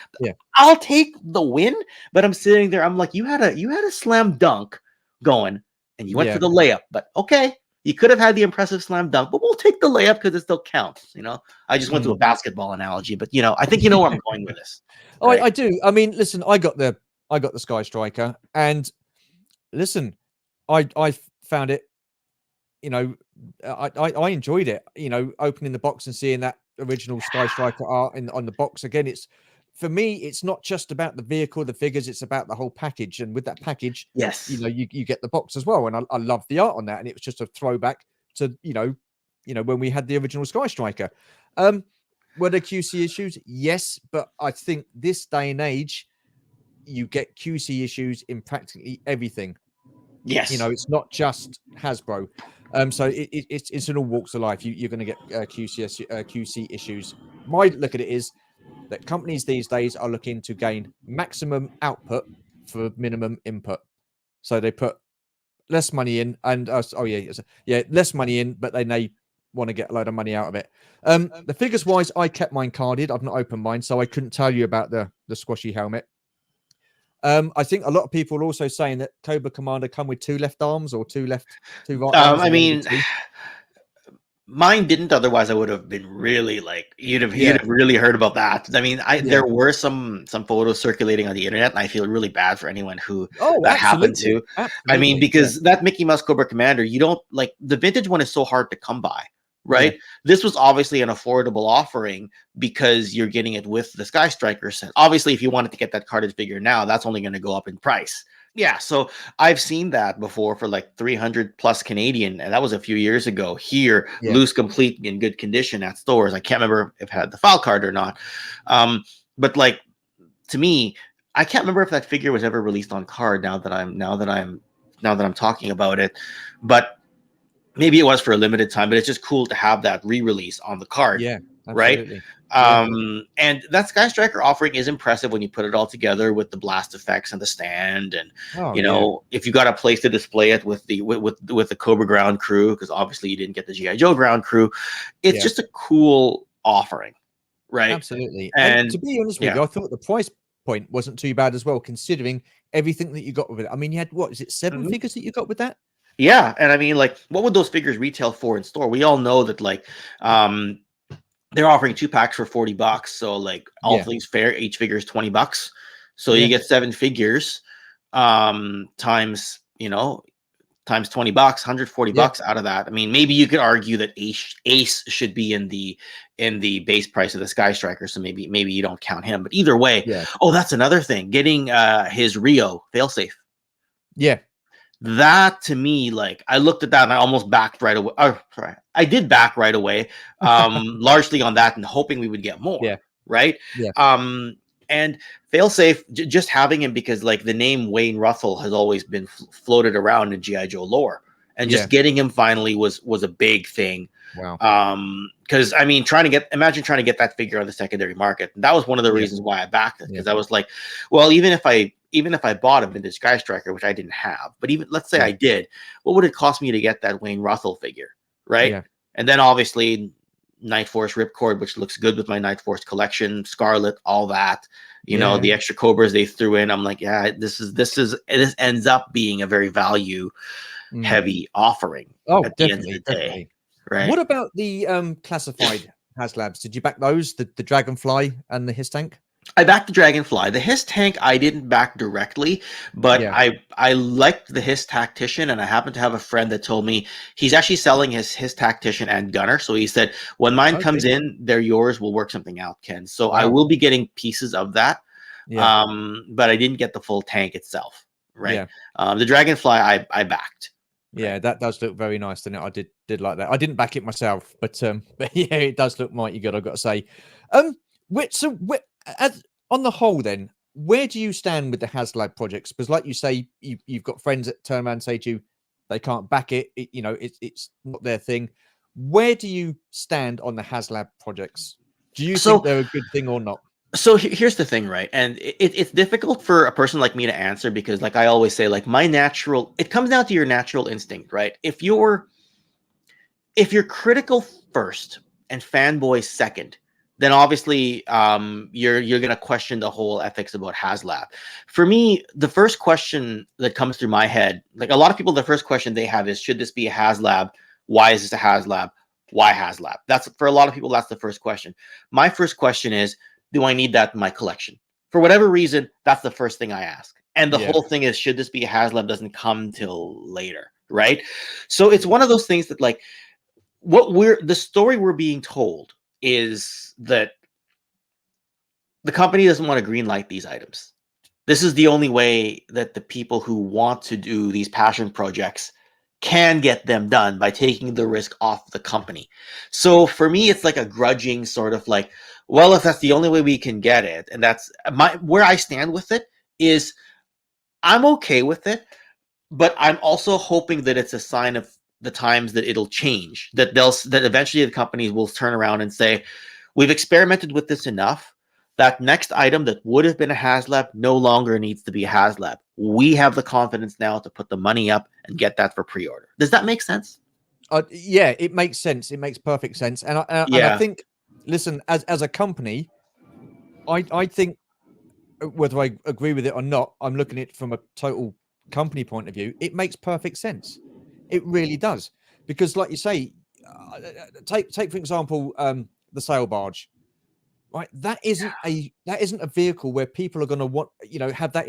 S2: I'll take the win, but I'm sitting there, I'm like, you had a slam dunk going, and you went for the layup, but okay. You could have had the impressive slam dunk, but we'll take the layup because it still counts. You know, I just went to a basketball analogy, but you know, I think you know where I'm going with this.
S1: Right? I do. I mean, listen, I got the Sky Striker, and listen, I found it. You know, I enjoyed it. You know, opening the box and seeing that original Sky Striker art on the box again. It's, for me, it's not just about the vehicle, the figures, it's about the whole package. And with that package, you know, you get the box as well. And I love the art on that. And it was just a throwback to, you know, when we had the original Sky Striker. Were there QC issues? Yes. But I think this day and age, you get QC issues in practically everything.
S2: Yes.
S1: You know, it's not just Hasbro. So it's in all walks of life. You're going to get QC issues. My look at it is that companies these days are looking to gain maximum output for minimum input. So they put less money in, and less money in, but they want to get a load of money out of it. The figures wise, I kept mine carded. I've not opened mine, so I couldn't tell you about the squashy helmet. I think a lot of people are also saying that Cobra Commander come with 2 left arms or 2 right arms.
S2: I mean, mine didn't. Otherwise, I would have been really like, you'd have really heard about that. I mean, there were some photos circulating on the internet, and I feel really bad for anyone who that happened to. I mean, because that Mickey Mouse Cobra Commander, you don't like, the vintage one is so hard to come by. Right. This was obviously an affordable offering because you're getting it with the Sky Striker set. Obviously, if you wanted to get that carded figure now, that's only going to go up in price. Yeah. So I've seen that before for like 300 plus Canadian. And that was a few years ago here, loose, complete, in good condition at stores. I can't remember if it had the file card or not. But like, to me, I can't remember if that figure was ever released on card now that I'm talking about it. But maybe it was for a limited time, but it's just cool to have that re-release on the card.
S1: Yeah, absolutely.
S2: Right.
S1: Yeah.
S2: And that Sky Striker offering is impressive when you put it all together with the blast effects and the stand, and
S1: Oh yeah.
S2: if you got a place to display it with the Cobra ground crew, because obviously you didn't get the GI Joe ground crew, it's
S1: Yeah.
S2: just a cool offering, right?
S1: Absolutely. And
S2: And
S1: to be honest with
S2: yeah,
S1: you, I thought the price point wasn't too bad as well, considering everything that you got with it. I mean, you had what is it, 7
S2: mhm.
S1: figures that you got with that?
S2: Yeah, and I mean, like, what would those figures retail for in store? We all know that, like, um, they're offering 2 packs for $40. So, like, all
S1: Yeah.
S2: things fair, each figure is $20. So you
S1: Yeah.
S2: get 7 figures, times, times $20, $140
S1: Yeah.
S2: out of that. I mean, maybe you could argue that Ace should be in the base price of the Sky Striker, so maybe you don't count him. But either way,
S1: Yeah.
S2: oh, that's another thing. Getting his Rio failsafe.
S1: Yeah.
S2: That to me, like, I looked at that and I almost backed right away. Oh, sorry, I did back right away, largely on that and hoping we would get more,
S1: Yeah.
S2: right?
S1: Yeah.
S2: And failsafe, just having him because like the name Wayne Russell has always been floated around in GI Joe lore, and
S1: Yeah.
S2: just getting him finally was a big thing.
S1: Wow.
S2: Because I mean, imagine trying to get that figure on the secondary market. And that was one of the
S1: Yeah.
S2: reasons why I backed it,
S1: Yeah.
S2: because I was like, well, even if I bought a vintage Sky Striker, which I didn't have, but even let's say
S1: Yeah.
S2: I did, what would it cost me to get that Wayne Russell figure, right?
S1: Yeah.
S2: And then obviously Night Force Ripcord, which looks good with my Night Force collection, Scarlet, all that.
S1: Yeah.
S2: The extra Cobras they threw in. I'm like, yeah, this ends up being a very value
S1: Mm.
S2: heavy offering
S1: Oh,
S2: at the end of the
S1: definitely,
S2: day,
S1: definitely.
S2: right?
S1: What about the classified Haslabs? Did you back those? The Dragonfly and the His Tank?
S2: I backed the Dragonfly. The Hiss tank I didn't back directly, but
S1: Yeah.
S2: I liked the Hiss tactician, and I happen to have a friend that told me he's actually selling his tactician and gunner. So he said, when mine
S1: Okay.
S2: comes in, they're yours. We'll work something out, Ken. So I
S1: Wow.
S2: will be getting pieces of that,
S1: Yeah.
S2: but I didn't get the full tank itself. Right.
S1: Yeah.
S2: The Dragonfly I backed. Right.
S1: Yeah, that does look very nice, doesn't it? I did like that. I didn't back it myself, but but yeah, it does look mighty good, I've got to say. As on the whole, then, where do you stand with the Haslab projects? Because, like you say, you've got friends that turn around and say to you, they can't back it. It's not their thing. Where do you stand on the Haslab projects? Do you think
S2: So
S1: they're a good thing or not?
S2: So here's the thing, right? And it's difficult for a person like me to answer because, like I always say, like it comes down to your natural instinct, right? If you're critical first and fanboy second, then obviously you're gonna question the whole ethics about Haslab. For me, the first question that comes through my head, like a lot of people, the first question they have is, should this be a Haslab? Why is this a Haslab? Why Haslab? That's for a lot of people. That's the first question. My first question is, do I need that in my collection? For whatever reason, that's the first thing I ask. And the
S1: Yeah,
S2: whole thing is, should this be a Haslab? Doesn't come till later, right? So it's one of those things that, like, the story we're being told is that the company doesn't want to greenlight these items. This is the only way that the people who want to do these passion projects can get them done, by taking the risk off the company. So for me, it's like a grudging sort of like, well, if that's the only way we can get it, and that's where I stand with it, is I'm okay with it, but I'm also hoping that it's a sign of the times that it'll change, that eventually the companies will turn around and say, we've experimented with this enough. That next item that would have been a Haslab no longer needs to be a Haslab. We have the confidence now to put the money up and get that for pre-order. Does that make sense?
S1: yeah, it makes sense. It makes perfect sense, and I
S2: Yeah.
S1: think, listen, as a company, I think, whether I agree with it or not, I'm looking at it from a total company point of view. It makes perfect sense. It really does, because, like you say, take for example, the sail barge. Right, that isn't a vehicle where people are going to want, have that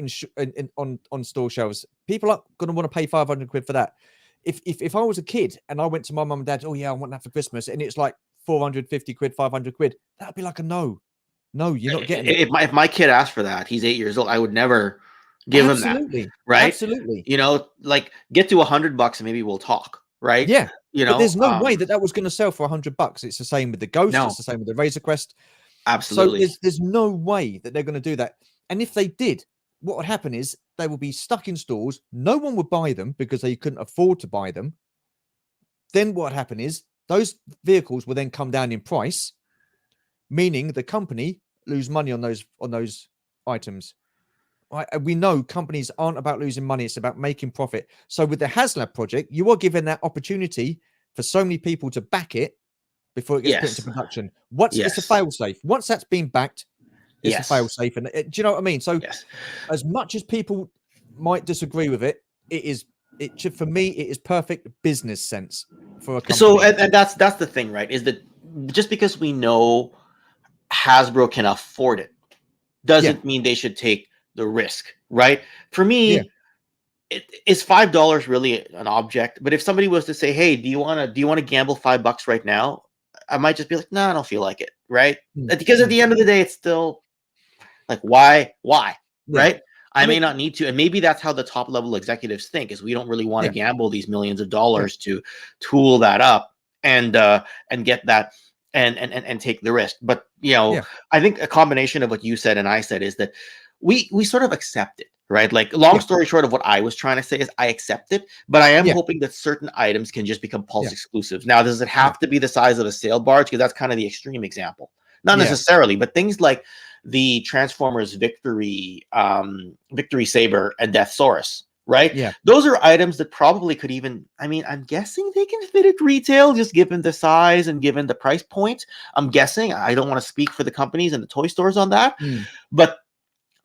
S1: on store shelves. People are going to want to pay 500 quid for that. If I was a kid and I went to my mum and dad, oh yeah, I want that for Christmas, and it's like 450 quid, 500 quid, that'd be like a no. No, you're not getting it.
S2: If my kid asked for that, he's 8 years old, I would never give him that.
S1: Absolutely.
S2: Right?
S1: Absolutely.
S2: Like, get to $100 and maybe we'll talk. Right?
S1: Yeah.
S2: You
S1: But
S2: know,
S1: there's no way that was going to sell for $100. It's the same with the Ghost. It's
S2: no,
S1: the same with the Razor Crest. So
S2: absolutely.
S1: there's no way that they're going to do that. And if they did, what would happen is they would be stuck in stores. No one would buy them because they couldn't afford to buy them. Then what would happen is those vehicles will then come down in price. meaning the company lose money on those items. Right? And we know companies aren't about losing money; it's about making profit. So with the Haslab project, you are given that opportunity for so many people to back it before it gets put into
S2: Yes.
S1: production. It's a
S2: Yes.
S1: fail safe. Once that's been backed, it's a fail
S2: Yes.
S1: safe. And do you know what I mean? So
S2: Yes.
S1: as much as people might disagree with it, for me, it is perfect business sense for a company.
S2: So, and that's the thing, right? Is that just because we know Hasbro can afford it doesn't mean they should take the risk, right? For me, is $5 really an object? But if somebody was to say, "Hey, do you want to gamble $5 right now?" I might just be like, "No, I don't feel like it," right? Because at the end of the day, it's still like, why, right? I may not need to, and maybe that's how the top level executives think: is we don't really want to gamble these millions of dollars to tool that up and get that and take the risk. But I think a combination of what you said and I said is that we sort of accept it, right? Like, long story short of what I was trying to say is I accept it, but I am hoping that certain items can just become Pulse exclusives. Now, does it have to be the size of a sail barge? Because that's kind of the extreme example. Not necessarily, but things like the Transformers Victory Saber and Deathsaurus, right?
S1: Yeah.
S2: Those are items that probably could even, I mean, I'm guessing they can fit at retail, just given the size and given the price point. I'm guessing. I don't want to speak for the companies and the toy stores on that, but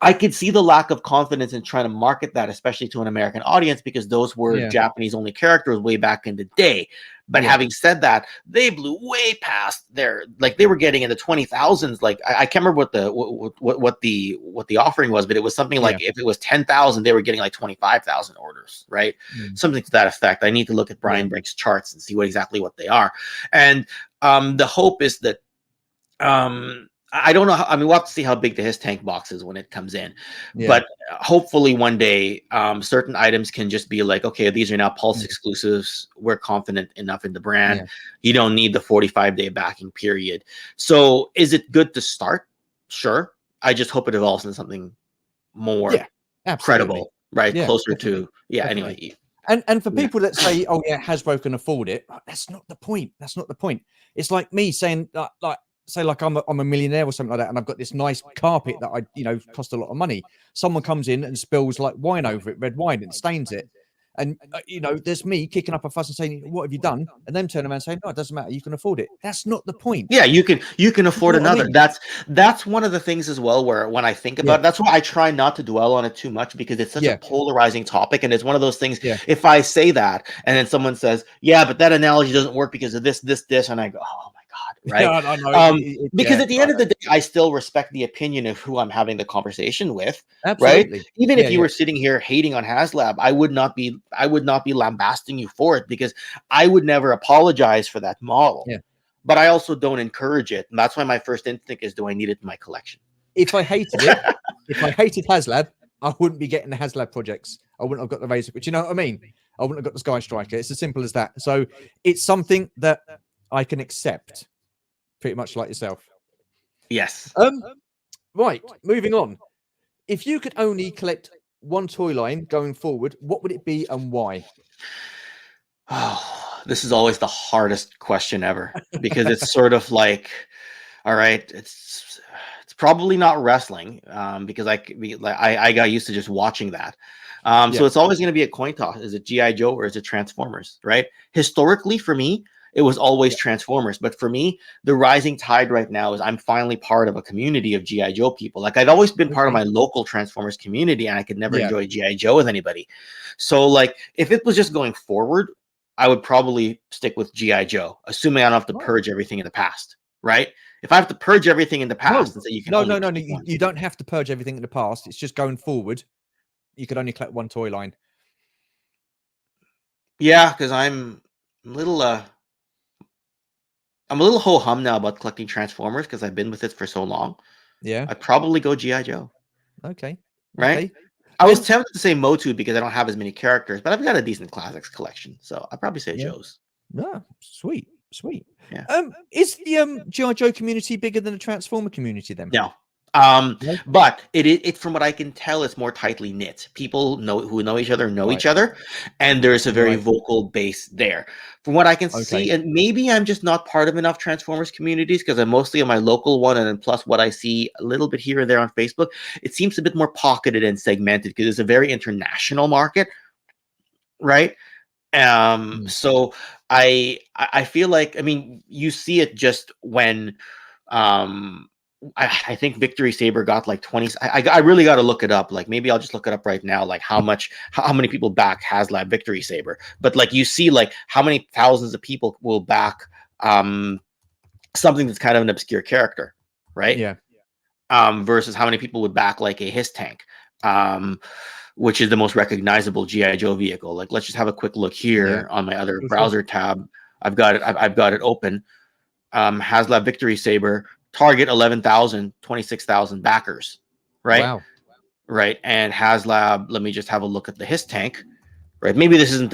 S2: I could see the lack of confidence in trying to market that, especially to an American audience, because those were Japanese only characters way back in the day. But having said that, they blew way past their, like, they were getting in the 20,000s. Like, I can't remember what the offering was, but it was something like, if it was 10,000, they were getting like 25,000 orders, right? Something to that effect. I need to look at Brian Brink's charts and see exactly what they are. And the hope is that I don't know. I mean, we'll have to see how big the his tank box is when it comes in. But hopefully one day, certain items can just be like, okay, these are now Pulse exclusives. We're confident enough in the brand. You don't need the 45-day backing period. So is it good to start? Sure. I just hope it evolves into something more credible, right? Closer
S1: definitely.
S2: to, anyway.
S1: And for people that say, "Oh yeah, Hasbro can afford it," that's not the point. That's not the point. It's like me saying, say, like I'm a millionaire or something like that, and I've got this nice carpet that I cost a lot of money. Someone comes in and spills like wine over it, red wine, and stains it. And there's me kicking up a fuss and saying, "What have you done?" And them turn around and saying, "No, it doesn't matter. You can afford it." That's not the point.
S2: Yeah, you can afford another.
S1: I mean?
S2: That's one of the things as well, where when I think about it, that's why I try not to dwell on it too much, because it's such a polarizing topic, and it's one of those things. If I say that and then someone says, "Yeah, but that analogy doesn't work because of this, and I go, "Oh my God," right?
S1: I know.
S2: Because at the end of the day, I still respect the opinion of who I'm having the conversation with.
S1: Absolutely.
S2: Right? Even if you were sitting here hating on Haslab, I would not be lambasting you for it, because I would never apologize for that model. But I also don't encourage it. And that's why my first instinct is, do I need it in my collection?
S1: If I hated it, if I hated Haslab, I wouldn't be getting the Haslab projects. I wouldn't have got the Razor. But you know what I mean? I wouldn't have got the Sky Striker. It's as simple as that. So it's something that I can accept, pretty much like yourself.
S2: Yes.
S1: Right. Moving on. If you could only collect one toy line going forward, what would it be and why?
S2: Oh, this is always the hardest question ever, because it's sort of like, all right, it's probably not wrestling, because I got used to just watching that. So it's always going to be a coin toss. Is it G.I. Joe or is it Transformers, right? Historically, for me, it was always Transformers. But for me, the rising tide right now is I'm finally part of a community of G.I. Joe people. Like, I've always been part of my local Transformers community, and I could never enjoy G.I. Joe with anybody. So, like, if it was just going forward, I would probably stick with G.I. Joe, assuming I don't have to purge everything in the past, right? If I have to purge everything in the past,
S1: no, you don't have to purge everything in the past. It's just going forward. You could only collect one toy line.
S2: Yeah, because I'm a little ho hum now about collecting Transformers, because I've been with it for so long.
S1: Yeah,
S2: I'd probably go G.I. Joe.
S1: Okay.
S2: Right.
S1: Okay.
S2: I was tempted to say Motu because I don't have as many characters, but I've got a decent classics collection, so I'd probably say Joe's.
S1: Yeah, sweet.
S2: Yeah.
S1: Is the G.I. Joe community bigger than the Transformer community then?
S2: No,
S1: No?
S2: But it from what I can tell, it's more tightly knit. People who know each
S1: Right.
S2: other, and there's a very
S1: Right.
S2: vocal base there. From what I can
S1: Okay.
S2: see, and maybe I'm just not part of enough Transformers communities because I'm mostly on my local one, and then plus what I see a little bit here and there on Facebook, it seems a bit more pocketed and segmented because it's a very international market, right?
S1: Mm.
S2: So I feel like, I mean, you see it just when um I think Victory Saber got like 20. I really got to look it up. Like maybe I'll just look it up right now. Like how many people back Haslab Victory Saber? But like you see, like how many thousands of people will back something that's kind of an obscure character, right?
S1: Yeah.
S2: Versus how many people would back like a His Tank, which is the most recognizable GI Joe vehicle. Like let's just have a quick look
S1: Yeah.
S2: here on my other
S1: Sure.
S2: browser tab. I've got it open. Haslab Victory Saber, target 11,000, 26,000 backers, right?
S1: Wow.
S2: Right. And Haslab, let me just have a look at the His Tank, right? Maybe this isn't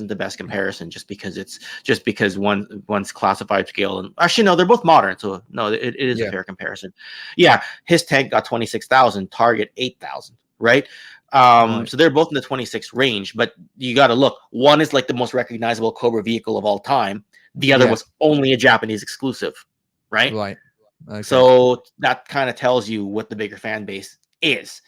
S2: the best comparison just because one's classified scale, and actually no, they're both modern, so no, it is a
S1: Yeah.
S2: fair comparison. Yeah, His Tank got 26,000, target 8,000, right?
S1: Right.
S2: So they're both in the 26 range, but you got to look. One is like the most recognizable Cobra vehicle of all time. The other
S1: Yeah.
S2: was only a Japanese exclusive, right?
S1: Right. Okay.
S2: So that kind of tells you what the bigger fan base is,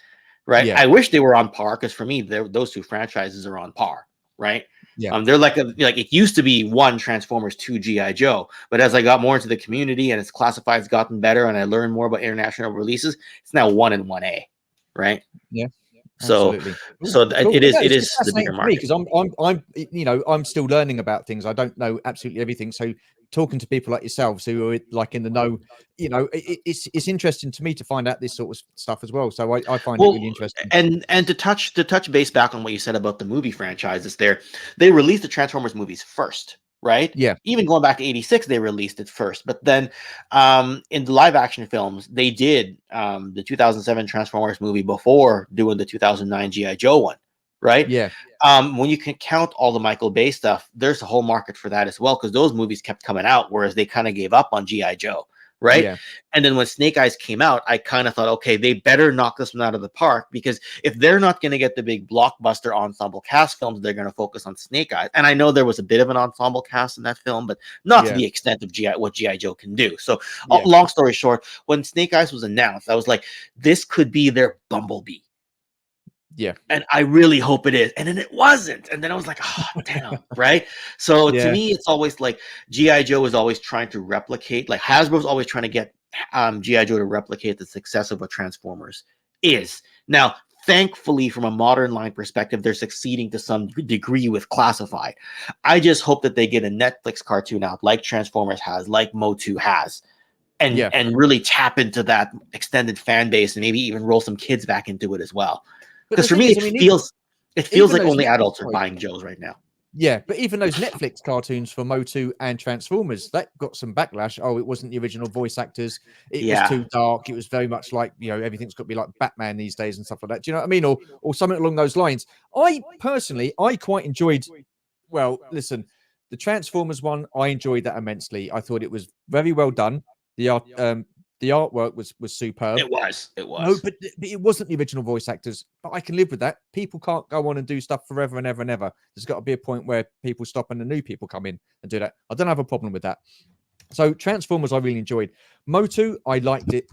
S2: right?
S1: Yeah.
S2: I wish they were on par because for me, those two franchises are on par, right?
S1: Yeah.
S2: They're like it used to be one Transformers, two GI Joe, but as I got more into the community and its classified's gotten better, and I learned more about international releases, it's now 1 and 1A, right?
S1: Yeah.
S2: So,
S1: Absolutely. Cool.
S2: so
S1: Cool. Well, no,
S2: it
S1: it's just
S2: is the bigger
S1: fascinating for me
S2: market.
S1: because I'm still learning about things. I don't know absolutely everything. So talking to people like yourselves who are like in the know, it's interesting to me to find out this sort of stuff as well. So I find it really
S2: Well,
S1: interesting.
S2: and to touch base back on what you said about the movie franchises, they released the Transformers movies first, right?
S1: Yeah.
S2: Even going back to '86, they released it first. But then, in the live action films, they did the 2007 Transformers movie before doing the 2009 GI Joe one, right?
S1: Yeah.
S2: When you can count all the Michael Bay stuff, there's a whole market for that as well because those movies kept coming out, whereas they kind of gave up on GI Joe, right?
S1: Yeah.
S2: And then when Snake Eyes came out, I kind of thought, okay, they better knock this one out of the park because if they're not going to get the big blockbuster ensemble cast films, they're going to focus on Snake Eyes. And I know there was a bit of an ensemble cast in that film, but not to
S1: Yeah.
S2: the extent of what GI Joe can do. So,
S1: Yeah.
S2: long story short, when Snake Eyes was announced, I was like, this could be their Bumblebee.
S1: Yeah.
S2: And I really hope it is. And then it wasn't. And then I was like, oh, damn. Right. So to
S1: Yeah.
S2: me, it's always like G.I. Joe is always trying to replicate, like Hasbro's always trying to get G.I. Joe to replicate the success of what Transformers is. Now, thankfully, from a modern line perspective, they're succeeding to some degree with Classified. I just hope that they get a Netflix cartoon out like Transformers has, like Motu has.
S1: Yeah.
S2: And really tap into that extended fan base and maybe even roll some kids back into it as well.
S1: But the
S2: Because for
S1: thing
S2: me,
S1: is, I mean, even
S2: it feels
S1: even
S2: like
S1: those
S2: only
S1: Netflix,
S2: adults are buying Joes right now.
S1: yeah, but even those Netflix cartoons for Motu and Transformers, that got some backlash. Oh, it wasn't the original voice actors. It was
S2: Yeah.
S1: too dark. It was very much like, everything's got to be like Batman these days and stuff like that. Do you know what I mean? Or something along those lines. I personally, I quite enjoyed, well, listen, the Transformers one, I enjoyed that immensely. I thought it was very well done. The artwork was superb.
S2: It was.
S1: No, but it wasn't the original voice actors. But I can live with that. People can't go on and do stuff forever and ever and ever. There's got to be a point where people stop and the new people come in and do that. I don't have a problem with that. So Transformers, I really enjoyed. Motu, I liked it,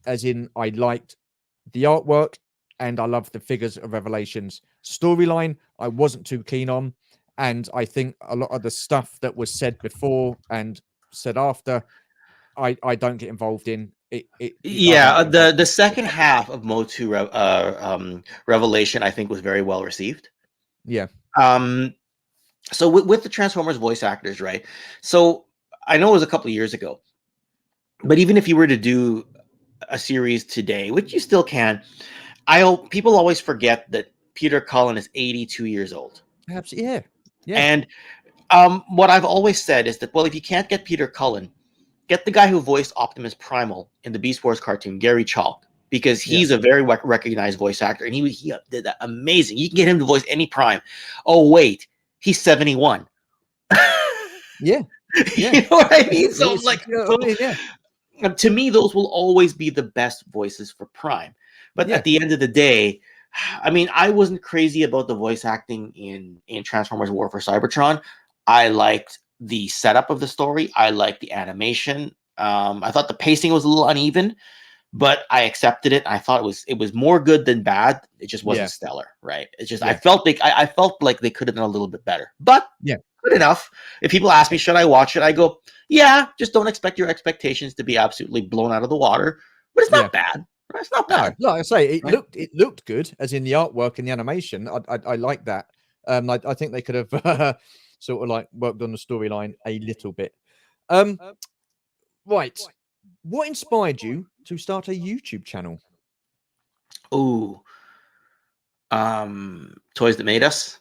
S1: as in I liked the artwork and I loved the figures of Revelations. Storyline, I wasn't too keen on, and I think a lot of the stuff that was said before and said after, I don't get involved in. I don't
S2: Yeah.
S1: get involved
S2: The
S1: in.
S2: second half of Motu Revelation, I think, was very well received.
S1: Yeah.
S2: So with the Transformers voice actors, right? So I know it was a couple of years ago, but even if you were to do a series today, which you still can, people always forget that Peter Cullen is 82 years old.
S1: Absolutely. Yeah. Yeah.
S2: And what I've always said is that, well, if you can't get Peter Cullen, get the guy who voiced Optimus Primal in the Beast Wars cartoon, Gary Chalk, because he's a very recognized voice actor, and he did that amazing. You can get him to voice any Prime. Oh wait, he's 71.
S1: Yeah. Yeah.
S2: You know what I mean? So I'm
S1: It's,
S2: like,
S1: you know what I mean? Yeah.
S2: To me, those will always be the best voices for Prime. But
S1: Yeah,
S2: at the end of the day, I mean, I wasn't crazy about the voice acting in Transformers War for Cybertron. I liked the setup of the story. I liked the animation. I thought the pacing was a little uneven, but I accepted it. I thought it was more good than bad. It just wasn't
S1: yeah,
S2: stellar, right? It's just
S1: yeah,
S2: I felt like they could have done a little bit better, but
S1: yeah,
S2: good enough. If people ask me, should I watch it? I go, yeah. Just don't expect your expectations to be absolutely blown out of the water. But it's
S1: yeah.
S2: not bad. Right? It's not
S1: No,
S2: bad,
S1: like I say,
S2: right?
S1: it looked good, as in the artwork and the animation. I like that. I think they could have sort of like worked on the storyline a little bit. Um, right. What inspired you to start a YouTube channel?
S2: Ooh, Toys That Made Us.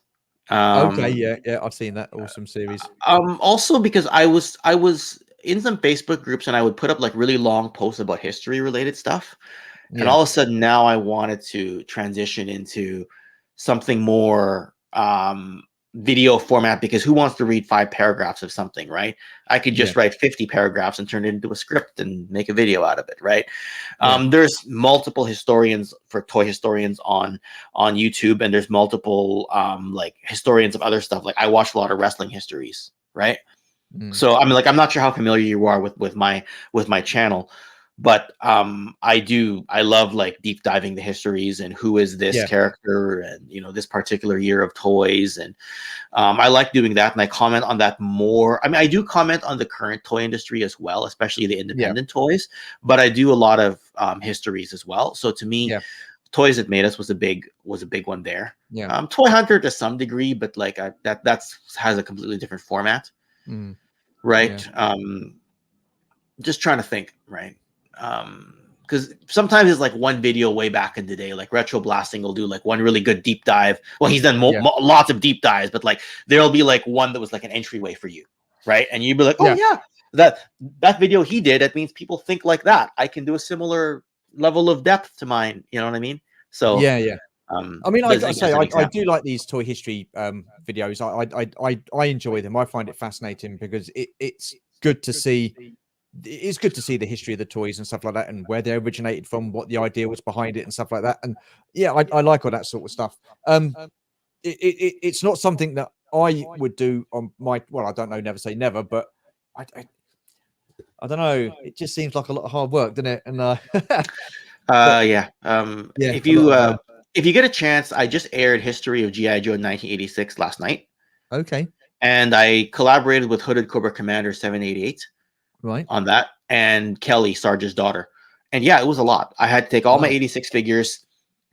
S1: Okay,
S2: Um,
S1: yeah, yeah, I've seen that awesome series.
S2: Also because I was in some Facebook groups and I would put up like really long posts about history related stuff. And
S1: Yeah,
S2: all of a sudden now I wanted to transition into something more video format, because who wants to read 5 paragraphs of something, right? I could
S1: yeah,
S2: just write 50 paragraphs and turn it into a script and make a video out of it, right?
S1: yeah,
S2: There's multiple historians for toy historians on YouTube, and there's multiple like historians of other stuff. Like I watch a lot of wrestling histories, right?
S1: mm,
S2: So I mean, like, I'm not sure how familiar you are with my channel, but I love like deep diving the histories and who is this
S1: yeah,
S2: character, and this particular year of toys, and I like doing that, and I comment on that more. I mean, I do comment on the current toy industry as well, especially the
S1: yeah,
S2: independent toys, but I do a lot of histories as well. So to me,
S1: yeah,
S2: Toys That Made Us was a big one there.
S1: yeah,
S2: Toy Hunter to some degree, but like that's has a completely different format,
S1: mm, yeah,
S2: right? Just trying to think, right? Because sometimes it's like one video way back in the day, like Retro Blasting will do like one really good deep dive. Well, he's done
S1: yeah,
S2: lots of deep dives, but like there'll be like one that was like an entryway for you, right? And you'd be like, oh
S1: yeah,
S2: yeah, that video he did. That means people think like that. I can do a similar level of depth to mine. You know what I mean? So,
S1: yeah, yeah. I mean, I
S2: that's,
S1: gotta say,
S2: as an
S1: I do
S2: example.
S1: like these toy history videos. I enjoy them. I find it fascinating because it's good to see. It's good to see the history of the toys and stuff like that, and where they originated from, what the idea was behind it, and stuff like that. And yeah, I like all that sort of stuff. It's not something that I would do on my. Well, I don't know. Never say never, but I don't know. It just seems like a lot of hard work, doesn't it? And but
S2: Yeah.
S1: yeah, a lot of
S2: If you get a chance, I just aired History of GI Joe 1986 last night,
S1: okay,
S2: and I collaborated with Hooded Cobra Commander 788
S1: right,
S2: on that, and Kelly, Sarge's daughter. And yeah, it was a lot. I had to take all my
S1: wow,
S2: 86 figures,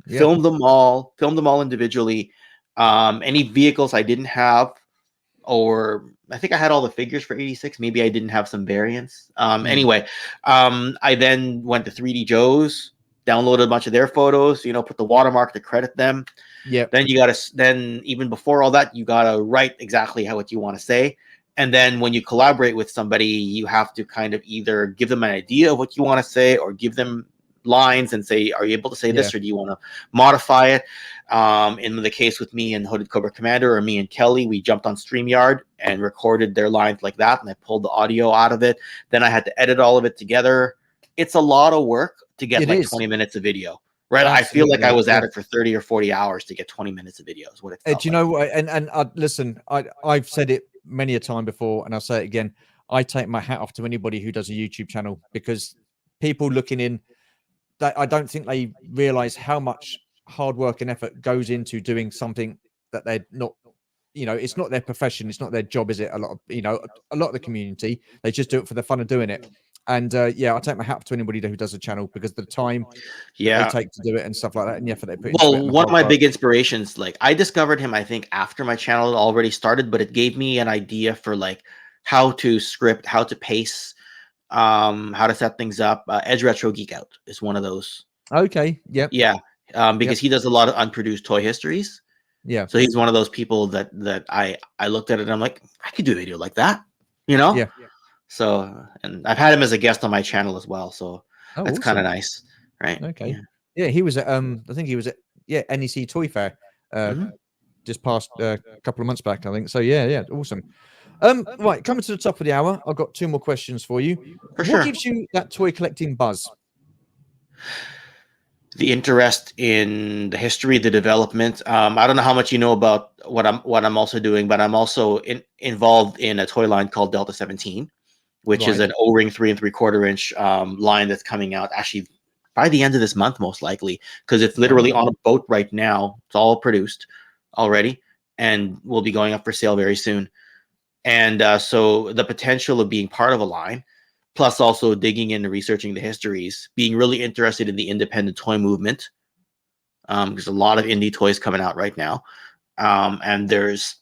S1: yeah,
S2: film them all individually. Any vehicles I didn't have, or I think I had all the figures for 86. Maybe I didn't have some variants.
S1: mm,
S2: Anyway, I then went to 3D Joe's, downloaded a bunch of their photos, put the watermark to credit them.
S1: yeah,
S2: Then then even before all that, you gotta write exactly what you want to say. And then when you collaborate with somebody, you have to kind of either give them an idea of what you want to say, or give them lines and say, are you able to say
S1: yeah,
S2: this, or do you want to modify it? In the case with me and Hooded Cobra Commander, or me and Kelly, we jumped on StreamYard and recorded their lines like that, and I pulled the audio out of it. Then I had to edit all of it together. It's a lot of work to get
S1: it
S2: like
S1: is
S2: 20 minutes of video. Right, I feel like I
S1: absolutely,
S2: was
S1: yeah.
S2: at it for 30 or 40 hours to get 20 minutes of video. Is what it
S1: Do
S2: felt
S1: you
S2: like.
S1: know what? And listen, I've said it many a time before, and I'll say it again. I take my hat off to anybody who does a YouTube channel, because people looking in, that I don't think they realize how much hard work and effort goes into doing something that they're not. It's not their profession, it's not their job, is it? A lot of the community, they just do it for the fun of doing it. And yeah, I take my hat off to anybody who does a channel, because the time they
S2: Yeah.
S1: take to do it and stuff like that, and the effort they put into it, and
S2: Well,
S1: the
S2: one of
S1: hard
S2: my
S1: work.
S2: big inspirations, like I discovered him, I think after my channel had already started, but it gave me an idea for like how to script, how to pace, how to set things up. Edge Retro Geek Out is one of those.
S1: Okay, yep,
S2: Yeah. Because
S1: yep,
S2: he does a lot of unproduced toy histories.
S1: yeah,
S2: So he's one of those people that I looked at it and I'm like, I could do a video like that, you know?
S1: yeah.
S2: So, and I've had him as a guest on my channel as well. So
S1: Oh,
S2: that's kind of
S1: awesome.
S2: nice. Right.
S1: Okay.
S2: Yeah.
S1: Yeah, he was at I think he was at, yeah, NEC Toy Fair uh
S2: Mhm.
S1: just past a couple of months back, I think. So yeah, yeah, awesome. Right, coming to the top of the hour, I've got 2 more questions for you.
S2: For
S1: What
S2: sure.
S1: gives you that toy collecting buzz?
S2: The interest in the history, the development. I don't know how much you know about what I'm also doing, but I'm also involved in a toy line called Delta 17, which is
S1: Right.
S2: an O-ring 3 3/4 inch line that's coming out actually by the end of this month, most likely, because it's literally
S1: Oh,
S2: on a boat right now. It's all produced already and will be going up for sale very soon. And so the potential of being part of a line, plus also digging in and researching the histories, being really interested in the independent toy movement. There's a lot of indie toys coming out right now. And there's,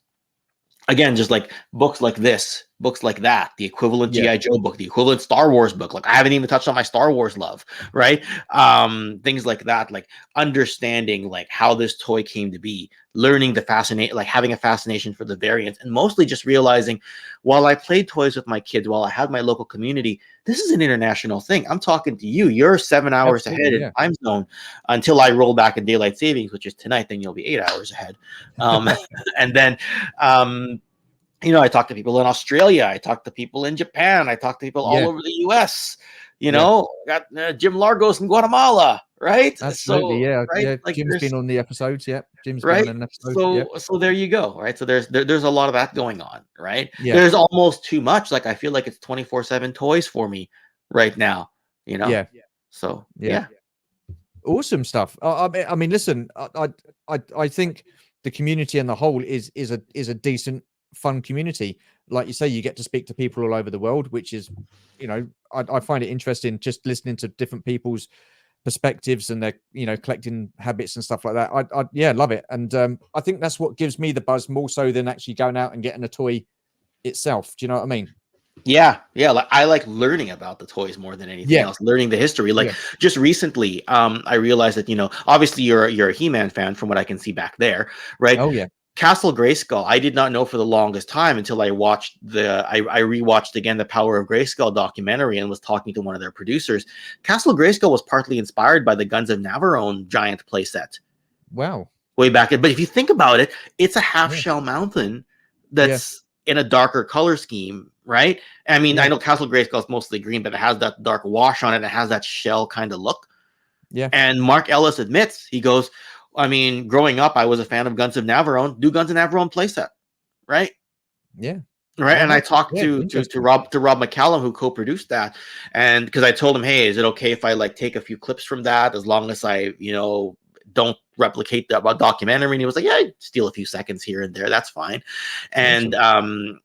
S2: again, just like books like this, books like that, the equivalent
S1: yeah.
S2: GI Joe book, the equivalent Star Wars book. Like I haven't even touched on my Star Wars love, right? Things like that, like understanding like how this toy came to be, learning the fascinate, like having a fascination for the variants, and mostly just realizing, while I played toys with my kids, while I had my local community, this is an international thing. I'm talking to you. You're 7 hours ahead
S1: Absolutely,
S2: in
S1: yeah.
S2: time zone until I roll back in daylight savings, which is tonight. Then you'll be 8 hours ahead. And then I talk to people in Australia. I talk to people in Japan. I talk to people all
S1: Yeah,
S2: over the US.
S1: yeah.
S2: Got Jim Largos in Guatemala, right?
S1: Absolutely,
S2: So,
S1: yeah,
S2: right,
S1: yeah.
S2: like
S1: Jim's been
S2: there's
S1: on the episodes, yep. Jim's been on
S2: right.
S1: an episode, yep.
S2: So there you go, right? So there's a lot of that going on, right?
S1: Yeah,
S2: There's almost too much. Like I feel like it's 24/7 toys for me right now, you know.
S1: yeah,
S2: So
S1: yeah.
S2: yeah,
S1: Awesome stuff. I mean, listen, I think the community in the whole is a decent, fun community. Like you say, you get to speak to people all over the world, which is, I find it interesting just listening to different people's perspectives and their, collecting habits and stuff like that. Yeah, love it. And I think that's what gives me the buzz more so than actually going out and getting a toy itself. Do you know what I mean?
S2: yeah. Like I like learning about the toys more than anything
S1: Yeah,
S2: else. Learning the history. Like
S1: yeah.
S2: just recently, I realized that obviously you're a He-Man fan from what I can see back there, right?
S1: Oh yeah.
S2: Castle Grayskull, I did not know for the longest time until I watched I rewatched again the Power of Grayskull documentary and was talking to one of their producers. Castle Grayskull was partly inspired by the Guns of Navarone giant playset
S1: Wow.
S2: way back. But if you think about it, it's a half
S1: Yeah.
S2: shell mountain
S1: Yeah.
S2: that's in a darker color scheme, right? I mean,
S1: Yeah.
S2: I know Castle Grayskull is mostly green, but it has that dark wash on it. It has that shell kind of look.
S1: Yeah.
S2: And Mark Ellis admits, he goes, I mean, growing up, I was a fan of Guns of Navarone. Do Guns of Navarone playset, right?
S1: Yeah.
S2: Right.
S1: No,
S2: And I
S1: no.
S2: talked
S1: Yeah.
S2: to
S1: Interesting.
S2: Rob McCallum, who co-produced that, and because I told him, hey, is it okay if I like take a few clips from that, as long as I don't replicate that documentary? And he was like, yeah, steal a few seconds here and there, that's fine. And
S1: Awesome.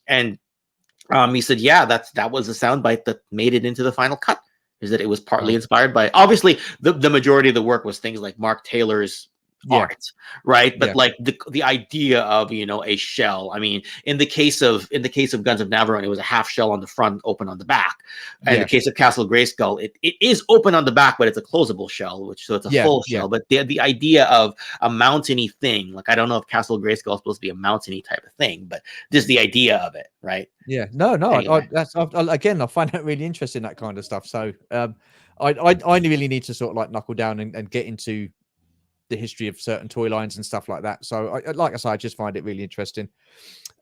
S2: he said, yeah, that was a soundbite that made it into the final cut. Is that it was partly
S1: Wow.
S2: inspired by, obviously the majority of the work was things like Mark Taylor's
S1: Yeah.
S2: art, right?
S1: Yeah.
S2: But like the idea of a shell. I mean, in the case of Guns of Navarone, it was a half shell on the front, open on the back. And in the
S1: Yeah.
S2: case of Castle Grayskull, it is open on the back, but it's a closable shell, so it's a
S1: Yeah.
S2: full
S1: Yeah.
S2: shell. But the idea of a mountainy thing, like I don't know if Castle Grayskull is supposed to be a mountainy type of thing, but just the idea of it, right?
S1: Yeah. No, no.
S2: Anyway.
S1: Again, I find that really interesting, that kind of stuff. So, I really need to sort of like knuckle down and get into the history of certain toy lines and stuff like that. So, like I say, I just find it really interesting.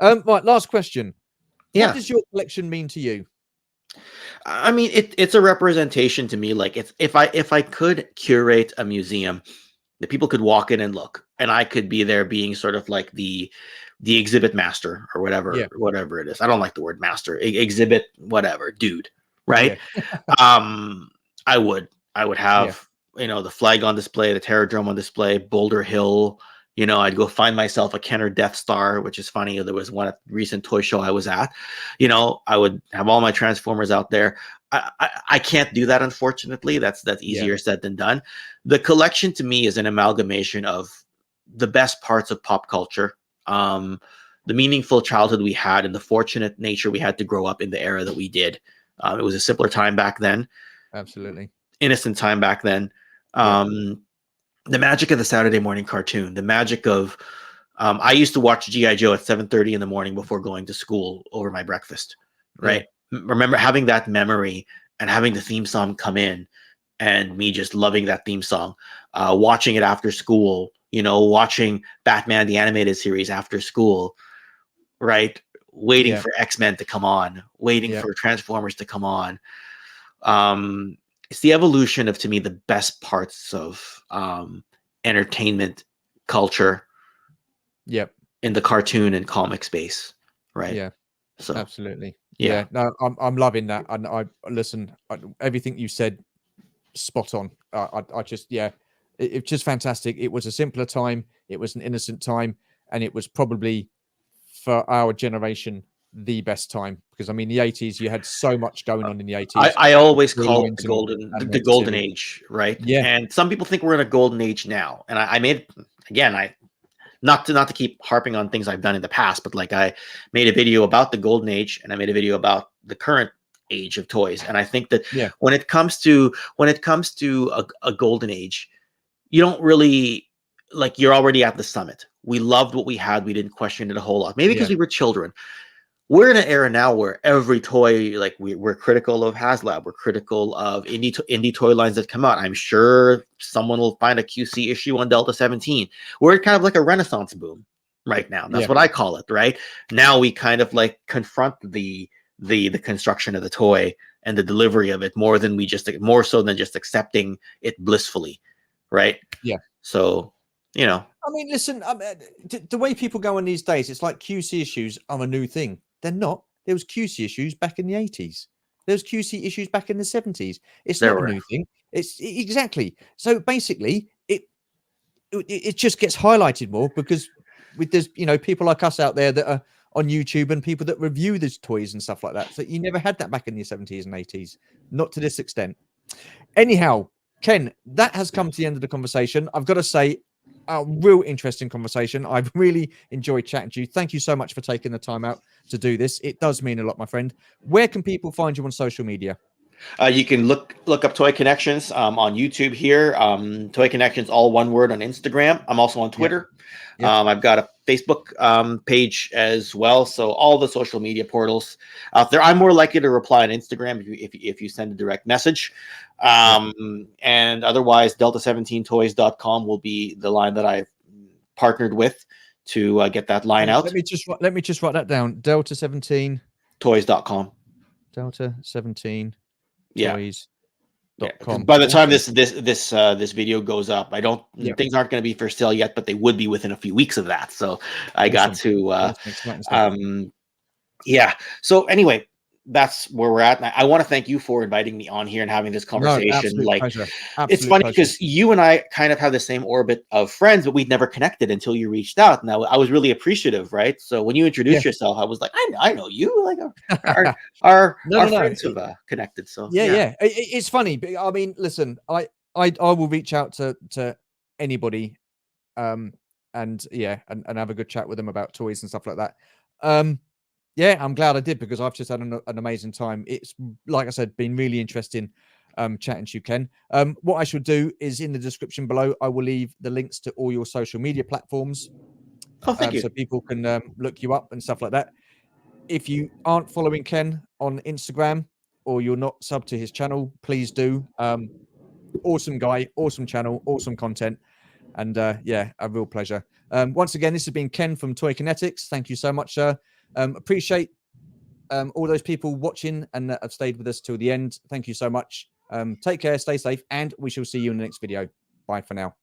S1: Right. Last question. What
S2: Yeah.
S1: does your collection mean to you?
S2: I mean, it's a representation to me. Like if I could curate a museum that people could walk in and look, and I could be there being sort of like the exhibit master or
S1: Yeah.
S2: whatever it is. I don't like the word master. Exhibit whatever, dude,
S1: Yeah.
S2: right? um I would
S1: Yeah.
S2: have the flag on display, the Terror Dome on display, Boulder Hill. I'd go find myself a Kenner Death Star, which is funny. There was one recent toy show I was at. I would have all my Transformers out there. I can't do that, unfortunately. That's
S1: Yeah.
S2: easier said than done. The collection to me is an amalgamation of the best parts of pop culture, the meaningful childhood we had, and the fortunate nature we had to grow up in the era that we did. It was a simpler time back then,
S1: Absolutely.
S2: innocent time back then.
S1: Yeah.
S2: The magic of the Saturday morning cartoon, the magic of I used to watch GI Joe at 7:30 in the morning before going to school over my breakfast.
S1: Yeah.
S2: Right, remember having that memory and having the theme song come in, and me just loving that theme song, watching it after school. Watching Batman the animated series after school, right? waiting for X-Men to come on, waiting for Transformers to come on. It's the evolution of, to me, the best parts of entertainment culture.
S1: Yep.
S2: In the cartoon and comic space, right?
S1: Yeah.
S2: So
S1: absolutely. Yeah. No, I'm loving that, and I listen. Everything you said, spot on. I just it's just fantastic. It was a simpler time. It was an innocent time, and it was probably for our generation the best time, because I mean the 80s, you had so much going on in the 80s.
S2: I always call it
S1: Brilliant
S2: the
S1: animated
S2: golden
S1: series.
S2: age, right?
S1: Yeah.
S2: And some people think we're in a golden age now. And I made, again, I not to keep harping on things I've done in the past, but like I made a video about the golden age, and I made a video about the current age of toys. And I think that when it comes to a golden age, you don't really, like, you're already at the summit. We loved what we had. We didn't question it a whole lot. Maybe because we were children. We're in an era now where every toy, like we're critical of Haslab. We're critical of indie toy lines that come out. I'm sure someone will find a QC issue on Delta 17. We're kind of like a renaissance boom right now. That's what I call it, right? Now we kind of like confront the construction of the toy and the delivery of it more so than just accepting it blissfully, right?
S1: Yeah.
S2: So, you know.
S1: I mean, listen, the way people go on these days, it's like QC issues are a new thing. They're not. There was QC issues back in the 80s. There was QC issues back in the 70s. It's not a new thing. It's exactly. So basically, it just gets highlighted more because there's people like us out there that are on YouTube and people that review these toys and stuff like that. So you never had that back in the 70s and 80s, not to this extent. Anyhow, Ken, that has come to the end of the conversation. I've got to say, a real interesting conversation. I've really enjoyed chatting to you. Thank you so much for taking the time out to do this. It does mean a lot, my friend. Where can people find you on social media?
S2: You can look up Toy Kennections on YouTube here. Toy Kennections, all one word, on Instagram. I'm also on Twitter. I've got a Facebook page as well. So all the social media portals out there. I'm more likely to reply on Instagram if you send a direct message. And otherwise, Delta17toys.com will be the line that I've partnered with to get that line out.
S1: Let me just write that down. Delta17
S2: toys.com.
S1: Delta17
S2: Yeah.
S1: toys.com.
S2: By the time this video goes up, things aren't going to be for sale yet, but they would be within a few weeks of that. So I got to So anyway, that's where we're at. And I want to thank you for inviting me on here and having this conversation.
S1: No, pleasure.
S2: It's funny because you and I kind of have the same orbit of friends, but we'd never connected until you reached out. Now I was really appreciative, right? So when you introduced yourself, I was like, I know you. Like our friends have connected. So
S1: it's funny. I mean, listen, I will reach out to anybody, and have a good chat with them about toys and stuff like that. I'm glad I did, because I've just had an amazing time. It's, like I said, been really interesting chatting to you, Ken. What I should do is, in the description below, I will leave the links to all your social media platforms.
S2: Oh, thank you.
S1: So people can look you up and stuff like that. If you aren't following Ken on Instagram, or you're not subbed to his channel, please do. Awesome guy, awesome channel, awesome content. And a real pleasure. Once again, this has been Ken from Toy Kinetics. Thank you so much, sir. Appreciate all those people watching and that have stayed with us till the end. Thank you so much. Take care, stay safe, and we shall see you in the next video. Bye for now.